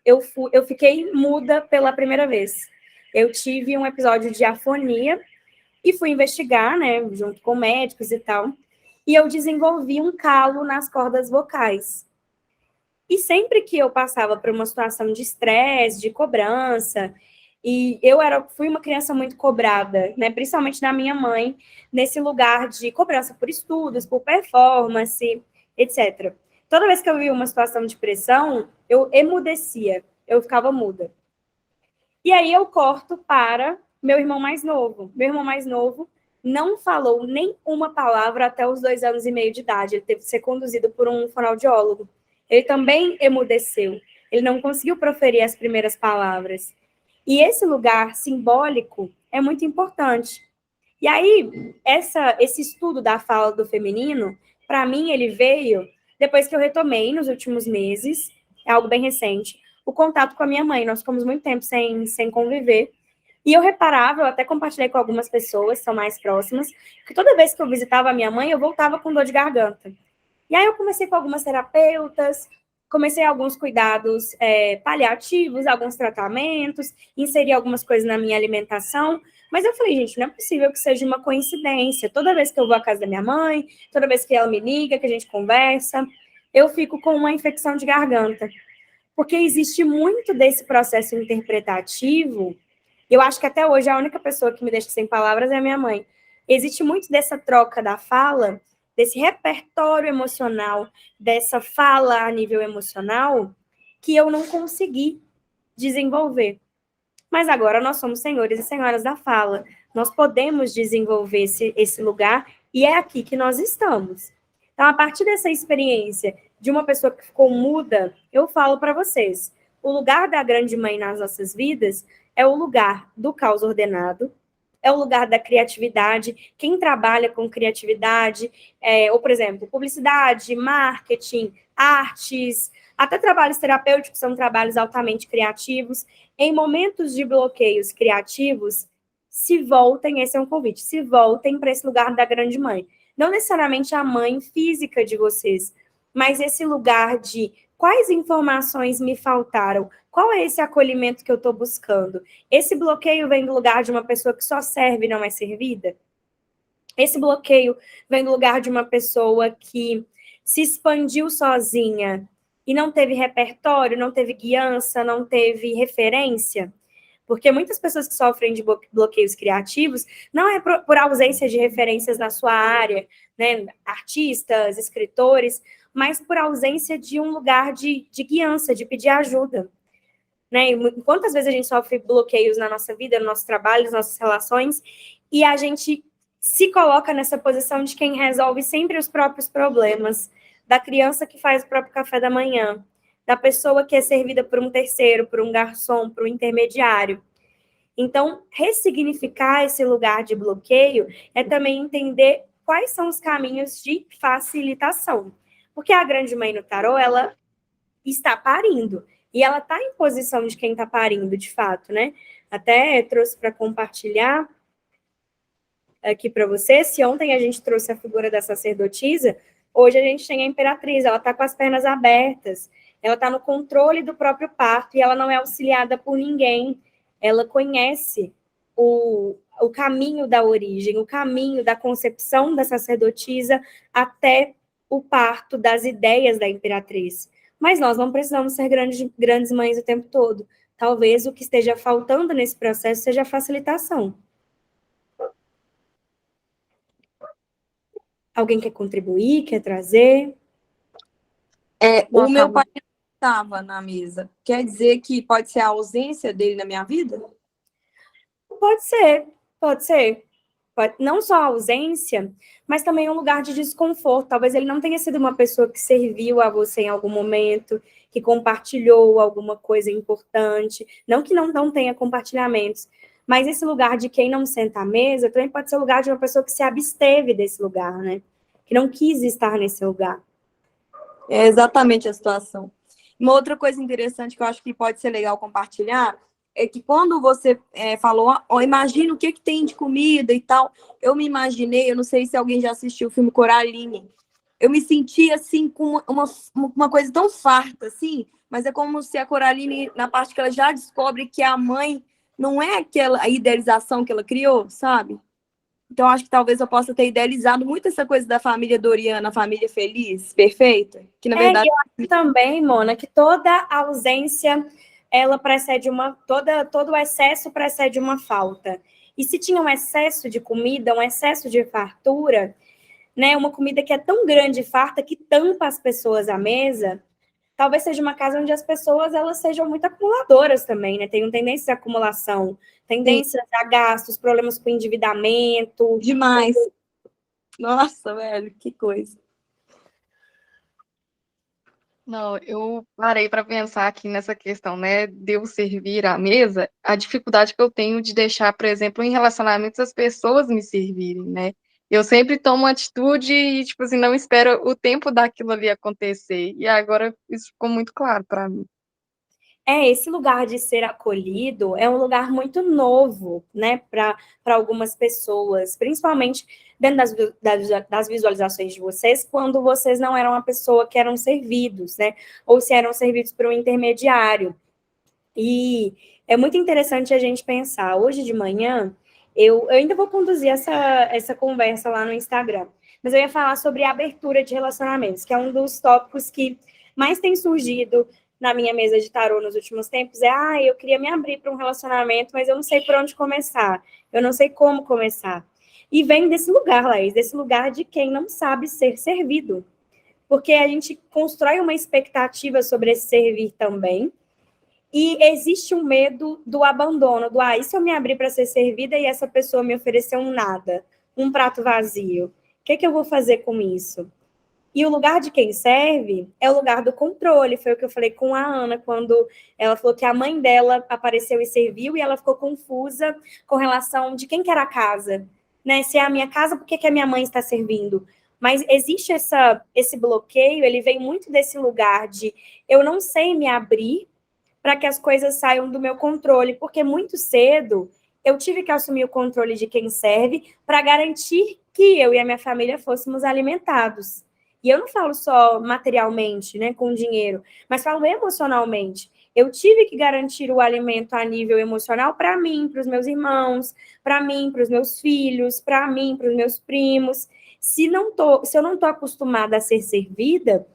eu fiquei muda pela primeira vez. Eu tive um episódio de afonia e fui investigar, né, junto com médicos e tal, e eu desenvolvi um calo nas cordas vocais. E sempre que eu passava por uma situação de estresse, de cobrança, e eu fui uma criança muito cobrada, né? Principalmente da minha mãe, nesse lugar de cobrança por estudos, por performance, etc. Toda vez que eu via uma situação de pressão, eu emudecia, eu ficava muda. E aí eu corto para meu irmão mais novo. Meu irmão mais novo não falou nem uma palavra até os 2 anos e meio de idade. Ele teve que ser conduzido por um fonoaudiólogo. Ele também emudeceu. Ele não conseguiu proferir as primeiras palavras. E esse lugar simbólico é muito importante. E aí, esse estudo da fala do feminino, para mim, ele veio depois que eu retomei nos últimos meses, é algo bem recente, o contato com a minha mãe. Nós ficamos muito tempo sem conviver. E eu reparava, eu até compartilhei com algumas pessoas que são mais próximas, que toda vez que eu visitava a minha mãe, eu voltava com dor de garganta. E aí eu comecei com algumas terapeutas, comecei alguns cuidados paliativos, alguns tratamentos, inseri algumas coisas na minha alimentação, mas eu falei, gente, não é possível que seja uma coincidência. Toda vez que eu vou à casa da minha mãe, toda vez que ela me liga, que a gente conversa, eu fico com uma infecção de garganta. Porque existe muito desse processo interpretativo, eu acho que até hoje a única pessoa que me deixa sem palavras é a minha mãe. Existe muito dessa troca da fala, desse repertório emocional, dessa fala a nível emocional, que eu não consegui desenvolver. Mas agora nós somos senhores e senhoras da fala. Nós podemos desenvolver esse lugar e é aqui que nós estamos. Então, a partir dessa experiência de uma pessoa que ficou muda, eu falo para vocês, o lugar da grande mãe nas nossas vidas é o lugar do caos ordenado, é o lugar da criatividade. Quem trabalha com criatividade, ou, por exemplo, publicidade, marketing, artes, até trabalhos terapêuticos são trabalhos altamente criativos. Em momentos de bloqueios criativos, se voltem, esse é um convite, se voltem para esse lugar da grande mãe. Não necessariamente a mãe física de vocês, mas esse lugar de quais informações me faltaram, qual é esse acolhimento que eu estou buscando? Esse bloqueio vem do lugar de uma pessoa que só serve e não é servida? Esse bloqueio vem do lugar de uma pessoa que se expandiu sozinha e não teve repertório, não teve guiança, não teve referência? Porque muitas pessoas que sofrem de bloqueios criativos não é por ausência de referências na sua área, né? Artistas, escritores, mas por ausência de um lugar de guiança, de pedir ajuda. Né? E quantas vezes a gente sofre bloqueios na nossa vida, no nosso trabalho, nas nossas relações, e a gente se coloca nessa posição de quem resolve sempre os próprios problemas, da criança que faz o próprio café da manhã, da pessoa que é servida por um terceiro, por um garçom, por um intermediário. Então, ressignificar esse lugar de bloqueio é também entender quais são os caminhos de facilitação. Porque a grande mãe no tarô, ela está parindo. E ela está em posição de quem está parindo, de fato, né? Até trouxe para compartilhar aqui para você. Se ontem a gente trouxe a figura da sacerdotisa, hoje a gente tem a imperatriz. Ela está com as pernas abertas. Ela está no controle do próprio parto e ela não é auxiliada por ninguém. Ela conhece o caminho da origem, o caminho da concepção da sacerdotisa até o parto das ideias da imperatriz. Mas nós não precisamos ser grandes mães o tempo todo. Talvez o que esteja faltando nesse processo seja a facilitação. Alguém quer contribuir, quer trazer? O meu pai estava na mesa. Quer dizer que pode ser a ausência dele na minha vida? Pode ser, pode ser. Não só a ausência, mas também um lugar de desconforto. Talvez ele não tenha sido uma pessoa que serviu a você em algum momento, que compartilhou alguma coisa importante. Não que não tenha compartilhamentos, mas esse lugar de quem não senta à mesa também pode ser o lugar de uma pessoa que se absteve desse lugar, né? Que não quis estar nesse lugar. É exatamente a situação. Uma outra coisa interessante que eu acho que pode ser legal compartilhar é que quando você falou, imagina o que tem de comida e tal, eu me imaginei, eu não sei se alguém já assistiu o filme Coraline, eu me senti assim com uma coisa tão farta, assim, mas é como se a Coraline, na parte que ela já descobre que a mãe não é aquela idealização que ela criou, sabe? Então, acho que talvez eu possa ter idealizado muito essa coisa da família Doriana, a família feliz, perfeita, que na verdade... Eu acho também, Mona, que toda ausência, ela precede todo o excesso precede uma falta. E se tinha um excesso de comida, um excesso de fartura, né, uma comida que é tão grande e farta que tampa as pessoas à mesa, talvez seja uma casa onde as pessoas elas sejam muito acumuladoras também, né? Tem tendência à acumulação, tendências a gastos, problemas com endividamento. Demais. Nossa, velho, que coisa. Não, eu parei para pensar aqui nessa questão, né, de eu servir à mesa, a dificuldade que eu tenho de deixar, por exemplo, em relacionamentos as pessoas me servirem, né? Eu sempre tomo atitude e, tipo assim, não espero o tempo daquilo ali acontecer. E agora isso ficou muito claro para mim. Esse lugar de ser acolhido é um lugar muito novo, né, para algumas pessoas, principalmente dentro das visualizações de vocês, quando vocês não eram a pessoa que eram servidos, né, ou se eram servidos por um intermediário. E é muito interessante a gente pensar. Hoje de manhã, eu ainda vou conduzir essa conversa lá no Instagram, mas eu ia falar sobre a abertura de relacionamentos, que é um dos tópicos que mais tem surgido na minha mesa de tarô nos últimos tempos. Eu queria me abrir para um relacionamento, mas eu não sei por onde começar, eu não sei como começar. E vem desse lugar, Laís, desse lugar de quem não sabe ser servido. Porque a gente constrói uma expectativa sobre esse servir também, e existe um medo do abandono, e se eu me abrir para ser servida e essa pessoa me oferecer um nada, um prato vazio? O que eu vou fazer com isso? E o lugar de quem serve é o lugar do controle. Foi o que eu falei com a Ana, quando ela falou que a mãe dela apareceu e serviu, e ela ficou confusa com relação de quem que era a casa. Né? Se é a minha casa, por que a minha mãe está servindo? Mas existe esse bloqueio, ele vem muito desse lugar de eu não sei me abrir para que as coisas saiam do meu controle, porque muito cedo eu tive que assumir o controle de quem serve para garantir que eu e a minha família fôssemos alimentados. E eu não falo só materialmente, né, com dinheiro, mas falo emocionalmente. Eu tive que garantir o alimento a nível emocional para mim, para os meus irmãos, para mim, para os meus filhos, para mim, para os meus primos. Se eu não estou acostumada a ser servida,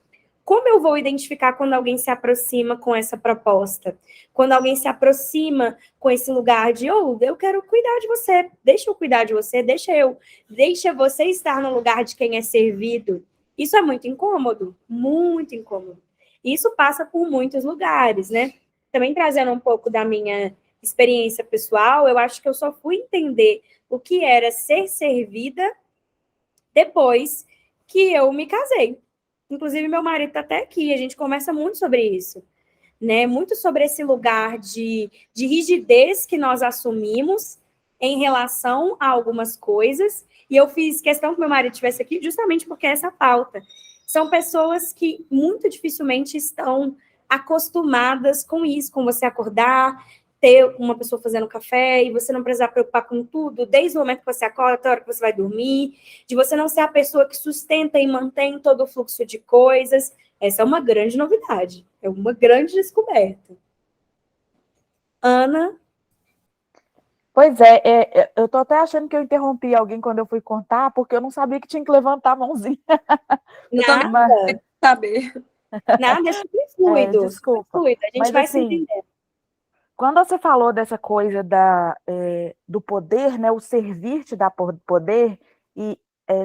como eu vou identificar quando alguém se aproxima com essa proposta? Quando alguém se aproxima com esse lugar de, eu quero cuidar de você, deixa eu cuidar de você, deixa você estar no lugar de quem é servido. Isso é muito incômodo, muito incômodo. Isso passa por muitos lugares, né? Também trazendo um pouco da minha experiência pessoal, eu acho que eu só fui entender o que era ser servida depois que eu me casei. Inclusive, meu marido está até aqui, a gente conversa muito sobre isso, né? Muito sobre esse lugar de rigidez que nós assumimos em relação a algumas coisas. E eu fiz questão que meu marido estivesse aqui justamente porque é essa pauta. São pessoas que muito dificilmente estão acostumadas com isso, com você acordar, ter uma pessoa fazendo café e você não precisar preocupar com tudo, desde o momento que você acorda até a hora que você vai dormir, de você não ser a pessoa que sustenta e mantém todo o fluxo de coisas. Essa é uma grande novidade, é uma grande descoberta. Ana? Pois eu tô até achando que eu interrompi alguém quando eu fui contar, porque eu não sabia que tinha que levantar a mãozinha. Nada. Saber. Nada, é super fluido. Desculpa. Super fluido. A gente Mas, vai assim, se entender. Quando você falou dessa coisa do poder, né, o servir te dá poder, e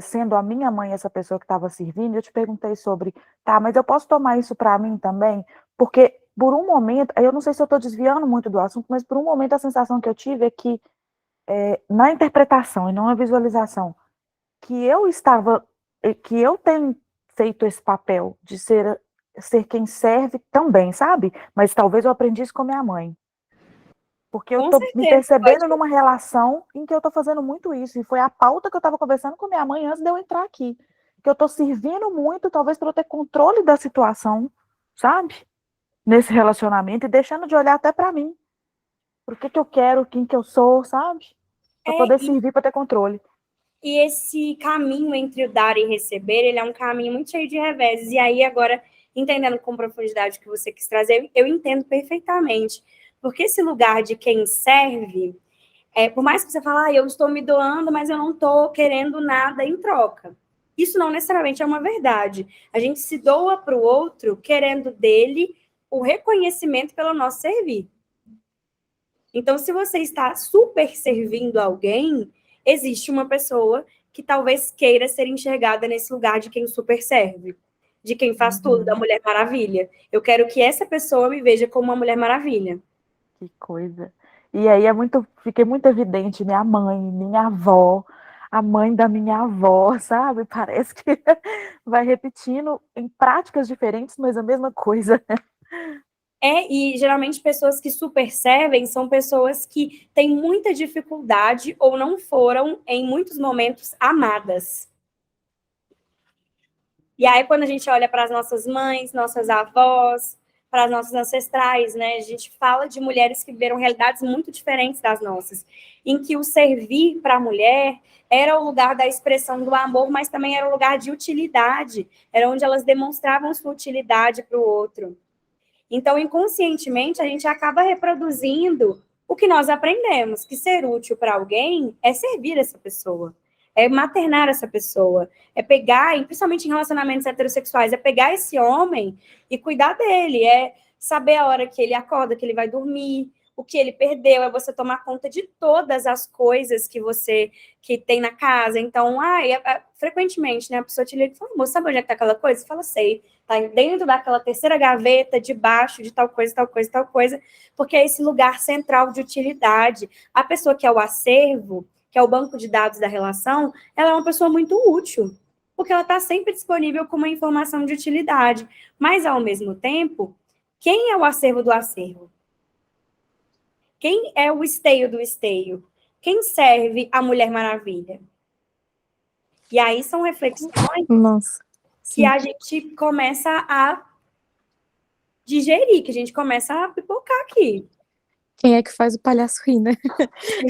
sendo a minha mãe essa pessoa que estava servindo, eu te perguntei sobre, tá, mas eu posso tomar isso para mim também? Porque, por um momento, eu não sei se eu estou desviando muito do assunto, mas por um momento a sensação que eu tive é que, na interpretação e não na visualização, que eu tenho feito esse papel de ser quem serve também, sabe? Mas talvez eu aprendi isso com minha mãe. Porque eu Com estou me certeza, percebendo numa relação em que eu estou fazendo muito isso. E foi a pauta que eu estava conversando com minha mãe antes de eu entrar aqui. Que eu estou servindo muito, talvez para eu ter controle da situação, sabe? Nesse relacionamento e deixando de olhar até para mim. Por que eu quero, quem que eu sou, sabe? Para poder servir, para ter controle. E esse caminho entre o dar e receber, ele é um caminho muito cheio de reveses. E aí, agora, entendendo com profundidade o que você quis trazer, eu entendo perfeitamente. Porque esse lugar de quem serve Por mais que você fale, eu estou me doando, mas eu não estou querendo nada em troca. Isso não necessariamente é uma verdade. A gente se doa para o outro querendo dele o reconhecimento pelo nosso servir. Então, se você está super servindo alguém, existe uma pessoa que talvez queira ser enxergada nesse lugar de quem super serve, de quem faz tudo, da Mulher Maravilha. Eu quero que essa pessoa me veja como uma Mulher Maravilha. Que coisa. E aí fiquei muito evidente, minha mãe, minha avó, a mãe da minha avó, sabe? Parece que vai repetindo em práticas diferentes, mas a mesma coisa. E geralmente pessoas que super servem são pessoas que têm muita dificuldade ou não foram, em muitos momentos, amadas. E aí, quando a gente olha para as nossas mães, nossas avós, para as nossas ancestrais, né? A gente fala de mulheres que viveram realidades muito diferentes das nossas, em que o servir para a mulher era o lugar da expressão do amor, mas também era o lugar de utilidade, era onde elas demonstravam sua utilidade para o outro. Então, inconscientemente, a gente acaba reproduzindo o que nós aprendemos, que ser útil para alguém é servir essa pessoa, é maternar essa pessoa, é pegar, principalmente em relacionamentos heterossexuais, é pegar esse homem e cuidar dele, é saber a hora que ele acorda, que ele vai dormir, o que ele perdeu, é você tomar conta de todas as coisas que tem na casa. Então, frequentemente, né, a pessoa te liga e fala, moça, sabe onde é que tá aquela coisa? Você fala, sei, tá dentro daquela terceira gaveta, debaixo de tal coisa, tal coisa, tal coisa, porque é esse lugar central de utilidade. A pessoa que é o acervo, que é o banco de dados da relação, ela é uma pessoa muito útil, porque ela está sempre disponível com uma informação de utilidade. Mas, ao mesmo tempo, quem é o acervo do acervo? Quem é o esteio do esteio? Quem serve a Mulher Maravilha? E aí são reflexões que a gente começa a digerir, que a gente começa a pipocar aqui. Quem é que faz o palhaço rir, né?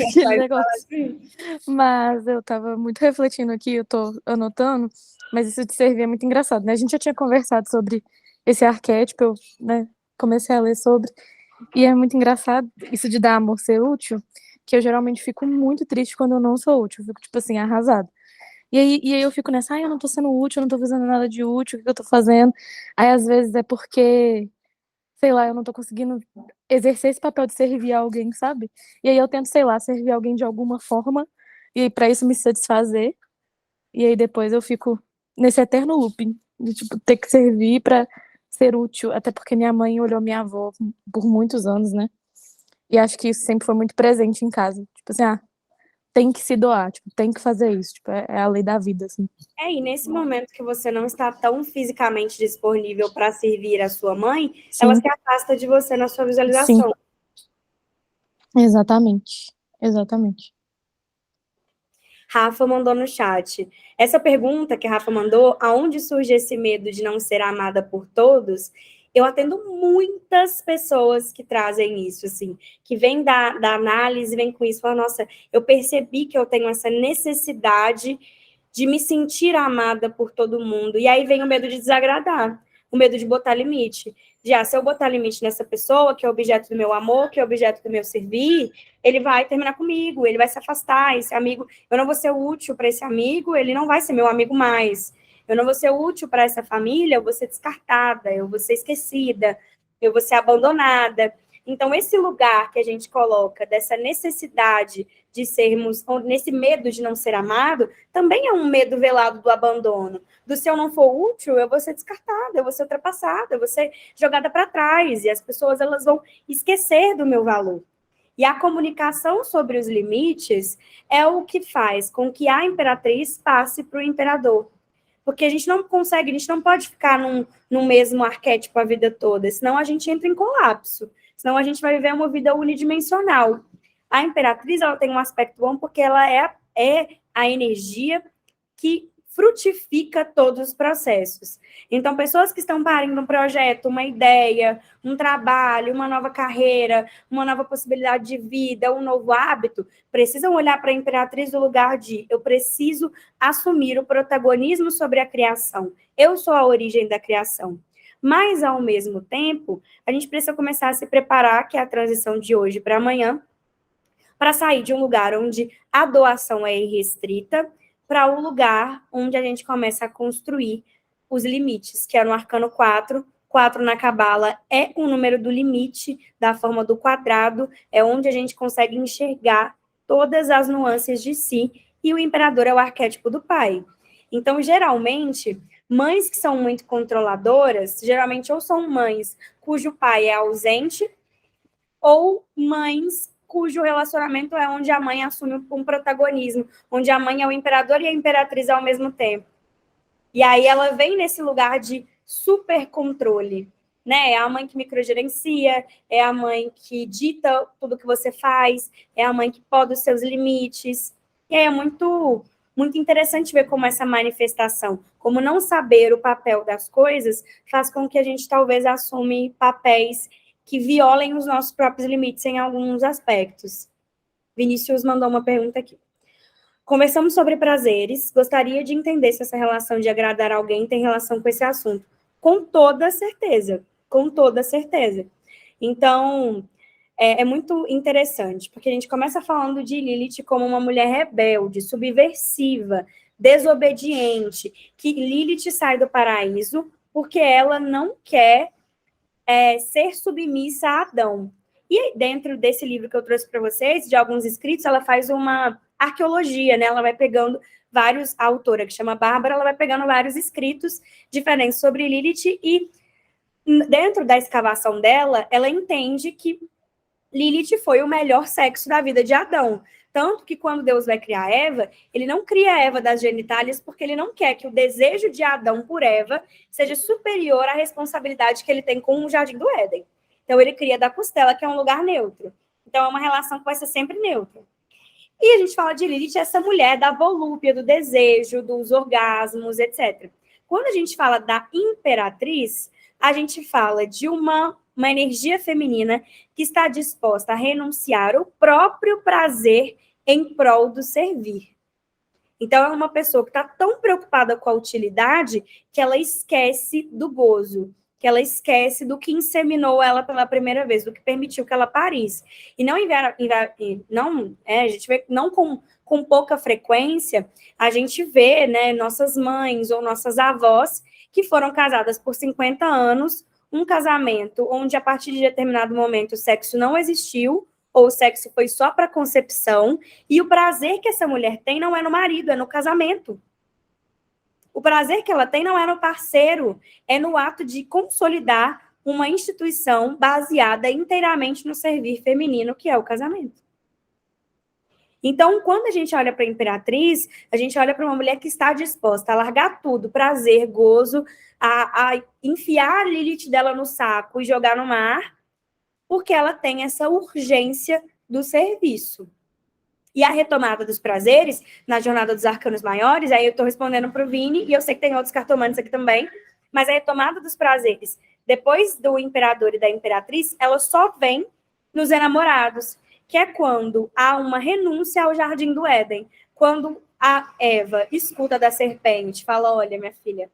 Aquele negócio. Mas eu tava muito refletindo aqui, eu tô anotando, mas isso de servir é muito engraçado, né? A gente já tinha conversado sobre esse arquétipo, eu, né, comecei a ler sobre, e é muito engraçado isso de dar amor ser útil, que eu geralmente fico muito triste quando eu não sou útil, eu fico, tipo assim, arrasado. E aí eu fico nessa, eu não tô sendo útil, eu não tô fazendo nada de útil, o que eu tô fazendo? Aí, às vezes, é porque, sei lá, eu não tô conseguindo exercer esse papel de servir alguém, sabe? E aí eu tento, sei lá, servir alguém de alguma forma, e aí pra isso me satisfazer, e aí depois eu fico nesse eterno looping, de, tipo, ter que servir pra ser útil, até porque minha mãe olhou minha avó por muitos anos, né? E acho que isso sempre foi muito presente em casa. Tipo assim, tem que se doar, tipo, tem que fazer isso, tipo, é a lei da vida, assim. E nesse momento que você não está tão fisicamente disponível para servir a sua mãe, Sim. ela se afasta de você na sua visualização. Sim. Exatamente. Rafa mandou no chat. Essa pergunta que a Rafa mandou, aonde surge esse medo de não ser amada por todos? Eu atendo muitas pessoas que trazem isso, assim, que vêm da análise, vêm com isso, falam, nossa, eu percebi que eu tenho essa necessidade de me sentir amada por todo mundo. E aí vem o medo de desagradar, o medo de botar limite. Se eu botar limite nessa pessoa, que é objeto do meu amor, que é objeto do meu servir, ele vai terminar comigo, ele vai se afastar, esse amigo, eu não vou ser útil para esse amigo, ele não vai ser meu amigo mais. Eu não vou ser útil para essa família, eu vou ser descartada, eu vou ser esquecida, eu vou ser abandonada. Então, esse lugar que a gente coloca dessa necessidade de sermos, nesse medo de não ser amado, também é um medo velado do abandono. Do se eu não for útil, eu vou ser descartada, eu vou ser ultrapassada, eu vou ser jogada para trás, e as pessoas elas vão esquecer do meu valor. E a comunicação sobre os limites é o que faz com que a imperatriz passe para o imperador. Porque a gente não consegue, a gente não pode ficar num mesmo arquétipo a vida toda, senão a gente entra em colapso, senão a gente vai viver uma vida unidimensional. A imperatriz, ela tem um aspecto bom porque ela é a energia que frutifica todos os processos. Então, pessoas que estão parindo um projeto, uma ideia, um trabalho, uma nova carreira, uma nova possibilidade de vida, um novo hábito, precisam olhar para a imperatriz do lugar de eu preciso assumir o protagonismo sobre a criação. Eu sou a origem da criação. Mas, ao mesmo tempo, a gente precisa começar a se preparar, que é a transição de hoje para amanhã, para sair de um lugar onde a doação é irrestrita para o lugar onde a gente começa a construir os limites, que é no arcano 4. 4 na Cabala é o número do limite, da forma do quadrado, é onde a gente consegue enxergar todas as nuances de si, e o imperador é o arquétipo do pai. Então, geralmente, mães que são muito controladoras, geralmente ou são mães cujo pai é ausente, ou mães cujo relacionamento é onde a mãe assume um protagonismo, onde a mãe é o imperador e a imperatriz ao mesmo tempo. E aí ela vem nesse lugar de super controle, né? É a mãe que microgerencia, é a mãe que dita tudo que você faz, é a mãe que poda os seus limites. E aí é muito interessante ver como essa manifestação, como não saber o papel das coisas, faz com que a gente talvez assume papéis que violem os nossos próprios limites em alguns aspectos. Vinícius mandou uma pergunta aqui. Conversamos sobre prazeres. Gostaria de entender se essa relação de agradar alguém tem relação com esse assunto. Com toda certeza. Com toda certeza. Então, é muito interessante, porque a gente começa falando de Lilith como uma mulher rebelde, subversiva, desobediente, que Lilith sai do paraíso porque ela não quer ser submissa a Adão. E dentro desse livro que eu trouxe para vocês, de alguns escritos, ela faz uma arqueologia, né? Ela vai pegando a autora, que chama Bárbara, ela vai pegando vários escritos diferentes sobre Lilith, e dentro da escavação dela, ela entende que Lilith foi o melhor sexo da vida de Adão. Tanto que quando Deus vai criar Eva, ele não cria Eva das genitálias porque ele não quer que o desejo de Adão por Eva seja superior à responsabilidade que ele tem com o Jardim do Éden. Então ele cria da costela, que é um lugar neutro. Então é uma relação que vai ser sempre neutra. E a gente fala de Lilith, essa mulher da volúpia, do desejo, dos orgasmos, etc. Quando a gente fala da imperatriz, a gente fala de uma energia feminina que está disposta a renunciar o próprio prazer em prol do servir. Então, é uma pessoa que está tão preocupada com a utilidade que ela esquece do gozo, que ela esquece do que inseminou ela pela primeira vez, do que permitiu que ela parisse. E não, a gente vê, não com pouca frequência, a gente vê, né, nossas mães ou nossas avós que foram casadas por 50 anos, um casamento onde, a partir de determinado momento, o sexo não existiu, ou o sexo foi só para concepção, e o prazer que essa mulher tem não é no marido, é no casamento. O prazer que ela tem não é no parceiro, é no ato de consolidar uma instituição baseada inteiramente no servir feminino, que é o casamento. Então, quando a gente olha para a imperatriz, a gente olha para uma mulher que está disposta a largar tudo, prazer, gozo, a enfiar a Lilith dela no saco e jogar no mar, porque ela tem essa urgência do serviço. E a retomada dos prazeres, na jornada dos arcanos maiores, aí eu estou respondendo para o Vini, e eu sei que tem outros cartomantes aqui também, mas a retomada dos prazeres, depois do imperador e da imperatriz, ela só vem nos enamorados, que é quando há uma renúncia ao Jardim do Éden. Quando a Eva escuta da serpente, fala, olha, minha filha,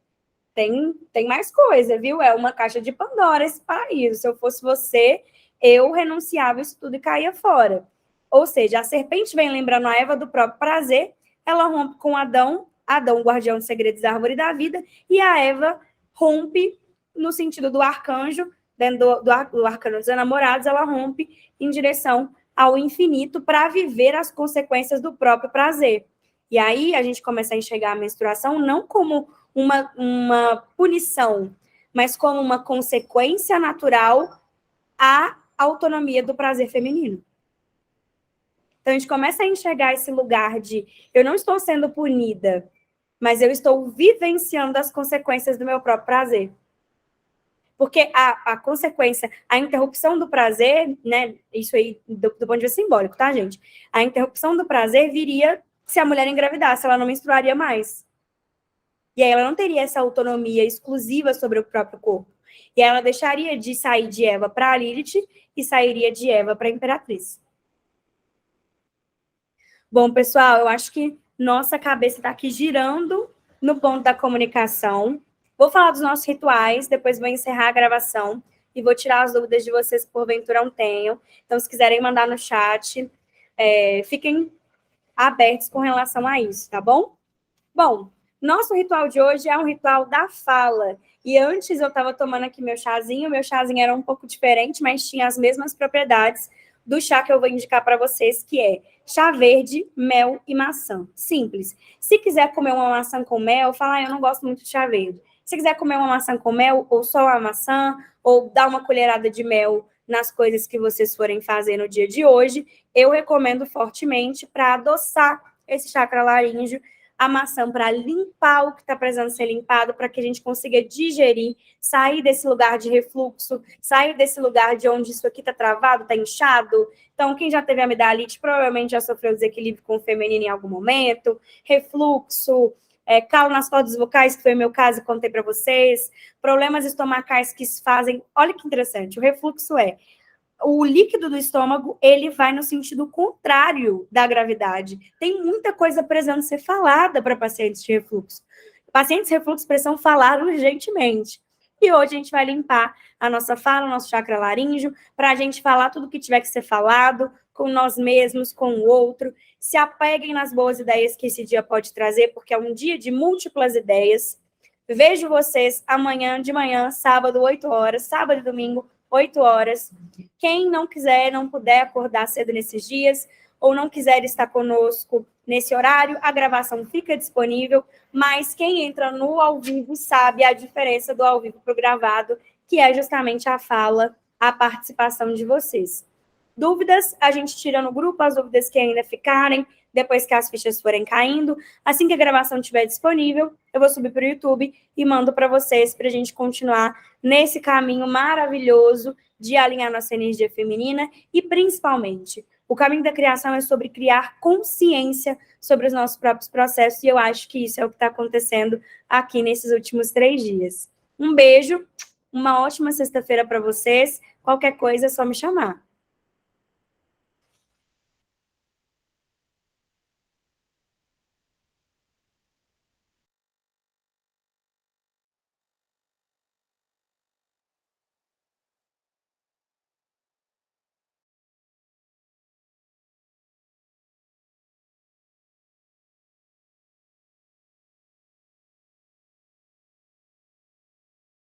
tem mais coisa, viu? É uma caixa de Pandora esse paraíso. Se eu fosse você, eu renunciava isso tudo e caía fora. Ou seja, a serpente vem lembrando a Eva do próprio prazer, ela rompe com Adão, guardião dos segredos da árvore da vida, e a Eva rompe no sentido do arcanjo, dentro do arcano dos enamorados, ela rompe em direção ao infinito para viver as consequências do próprio prazer. E aí a gente começa a enxergar a menstruação não como uma punição, mas como uma consequência natural à autonomia do prazer feminino. Então, a gente começa a enxergar esse lugar de eu não estou sendo punida, mas eu estou vivenciando as consequências do meu próprio prazer. Porque a consequência, a interrupção do prazer, né, isso aí do ponto de vista simbólico, tá, gente? A interrupção do prazer viria se a mulher engravidasse, ela não menstruaria mais. E aí ela não teria essa autonomia exclusiva sobre o próprio corpo. E aí ela deixaria de sair de Eva para Lilith e sairia de Eva para a imperatriz. Bom, pessoal, eu acho que nossa cabeça está aqui girando no ponto da comunicação. Vou falar dos nossos rituais, depois vou encerrar a gravação e vou tirar as dúvidas de vocês que porventura não tenham. Então, se quiserem mandar no chat, fiquem abertos com relação a isso, tá bom? Bom, nosso ritual de hoje é um ritual da fala. E antes eu estava tomando aqui meu chazinho era um pouco diferente, mas tinha as mesmas propriedades do chá que eu vou indicar para vocês, que é chá verde, mel e maçã. Simples. Se quiser comer uma maçã com mel, fala, eu não gosto muito de chá verde. Se quiser comer uma maçã com mel, ou só uma maçã, ou dar uma colherada de mel nas coisas que vocês forem fazer no dia de hoje, eu recomendo fortemente para adoçar esse chakra laríngeo, a maçã para limpar o que está precisando ser limpado, para que a gente consiga digerir, sair desse lugar de refluxo, sair desse lugar de onde isso aqui está travado, está inchado. Então, quem já teve amidalite provavelmente já sofreu desequilíbrio com o feminino em algum momento, refluxo, calo nas cordas vocais, que foi o meu caso e contei para vocês, problemas estomacais que se fazem. Olha que interessante, o refluxo o líquido do estômago, ele vai no sentido contrário da gravidade. Tem muita coisa precisando ser falada para pacientes de refluxo. Pacientes de refluxo precisam falar urgentemente. E hoje a gente vai limpar a nossa fala, o nosso chakra laríngeo, para a gente falar tudo que tiver que ser falado, com nós mesmos, com o outro. Se apeguem nas boas ideias que esse dia pode trazer, porque é um dia de múltiplas ideias. Vejo vocês amanhã de manhã, sábado, 8 horas, sábado e domingo, 8 horas. Quem não quiser, não puder acordar cedo nesses dias, ou não quiser estar conosco nesse horário, a gravação fica disponível, mas quem entra no ao vivo sabe a diferença do ao vivo para o gravado, que é justamente a fala, a participação de vocês. Dúvidas, a gente tira no grupo, as dúvidas que ainda ficarem, depois que as fichas forem caindo. Assim que a gravação estiver disponível, eu vou subir para o YouTube e mando para vocês, para a gente continuar nesse caminho maravilhoso de alinhar nossa energia feminina e, principalmente, o caminho da criação é sobre criar consciência sobre os nossos próprios processos e eu acho que isso é o que está acontecendo aqui nesses últimos 3 dias. Um beijo, uma ótima sexta-feira para vocês. Qualquer coisa é só me chamar.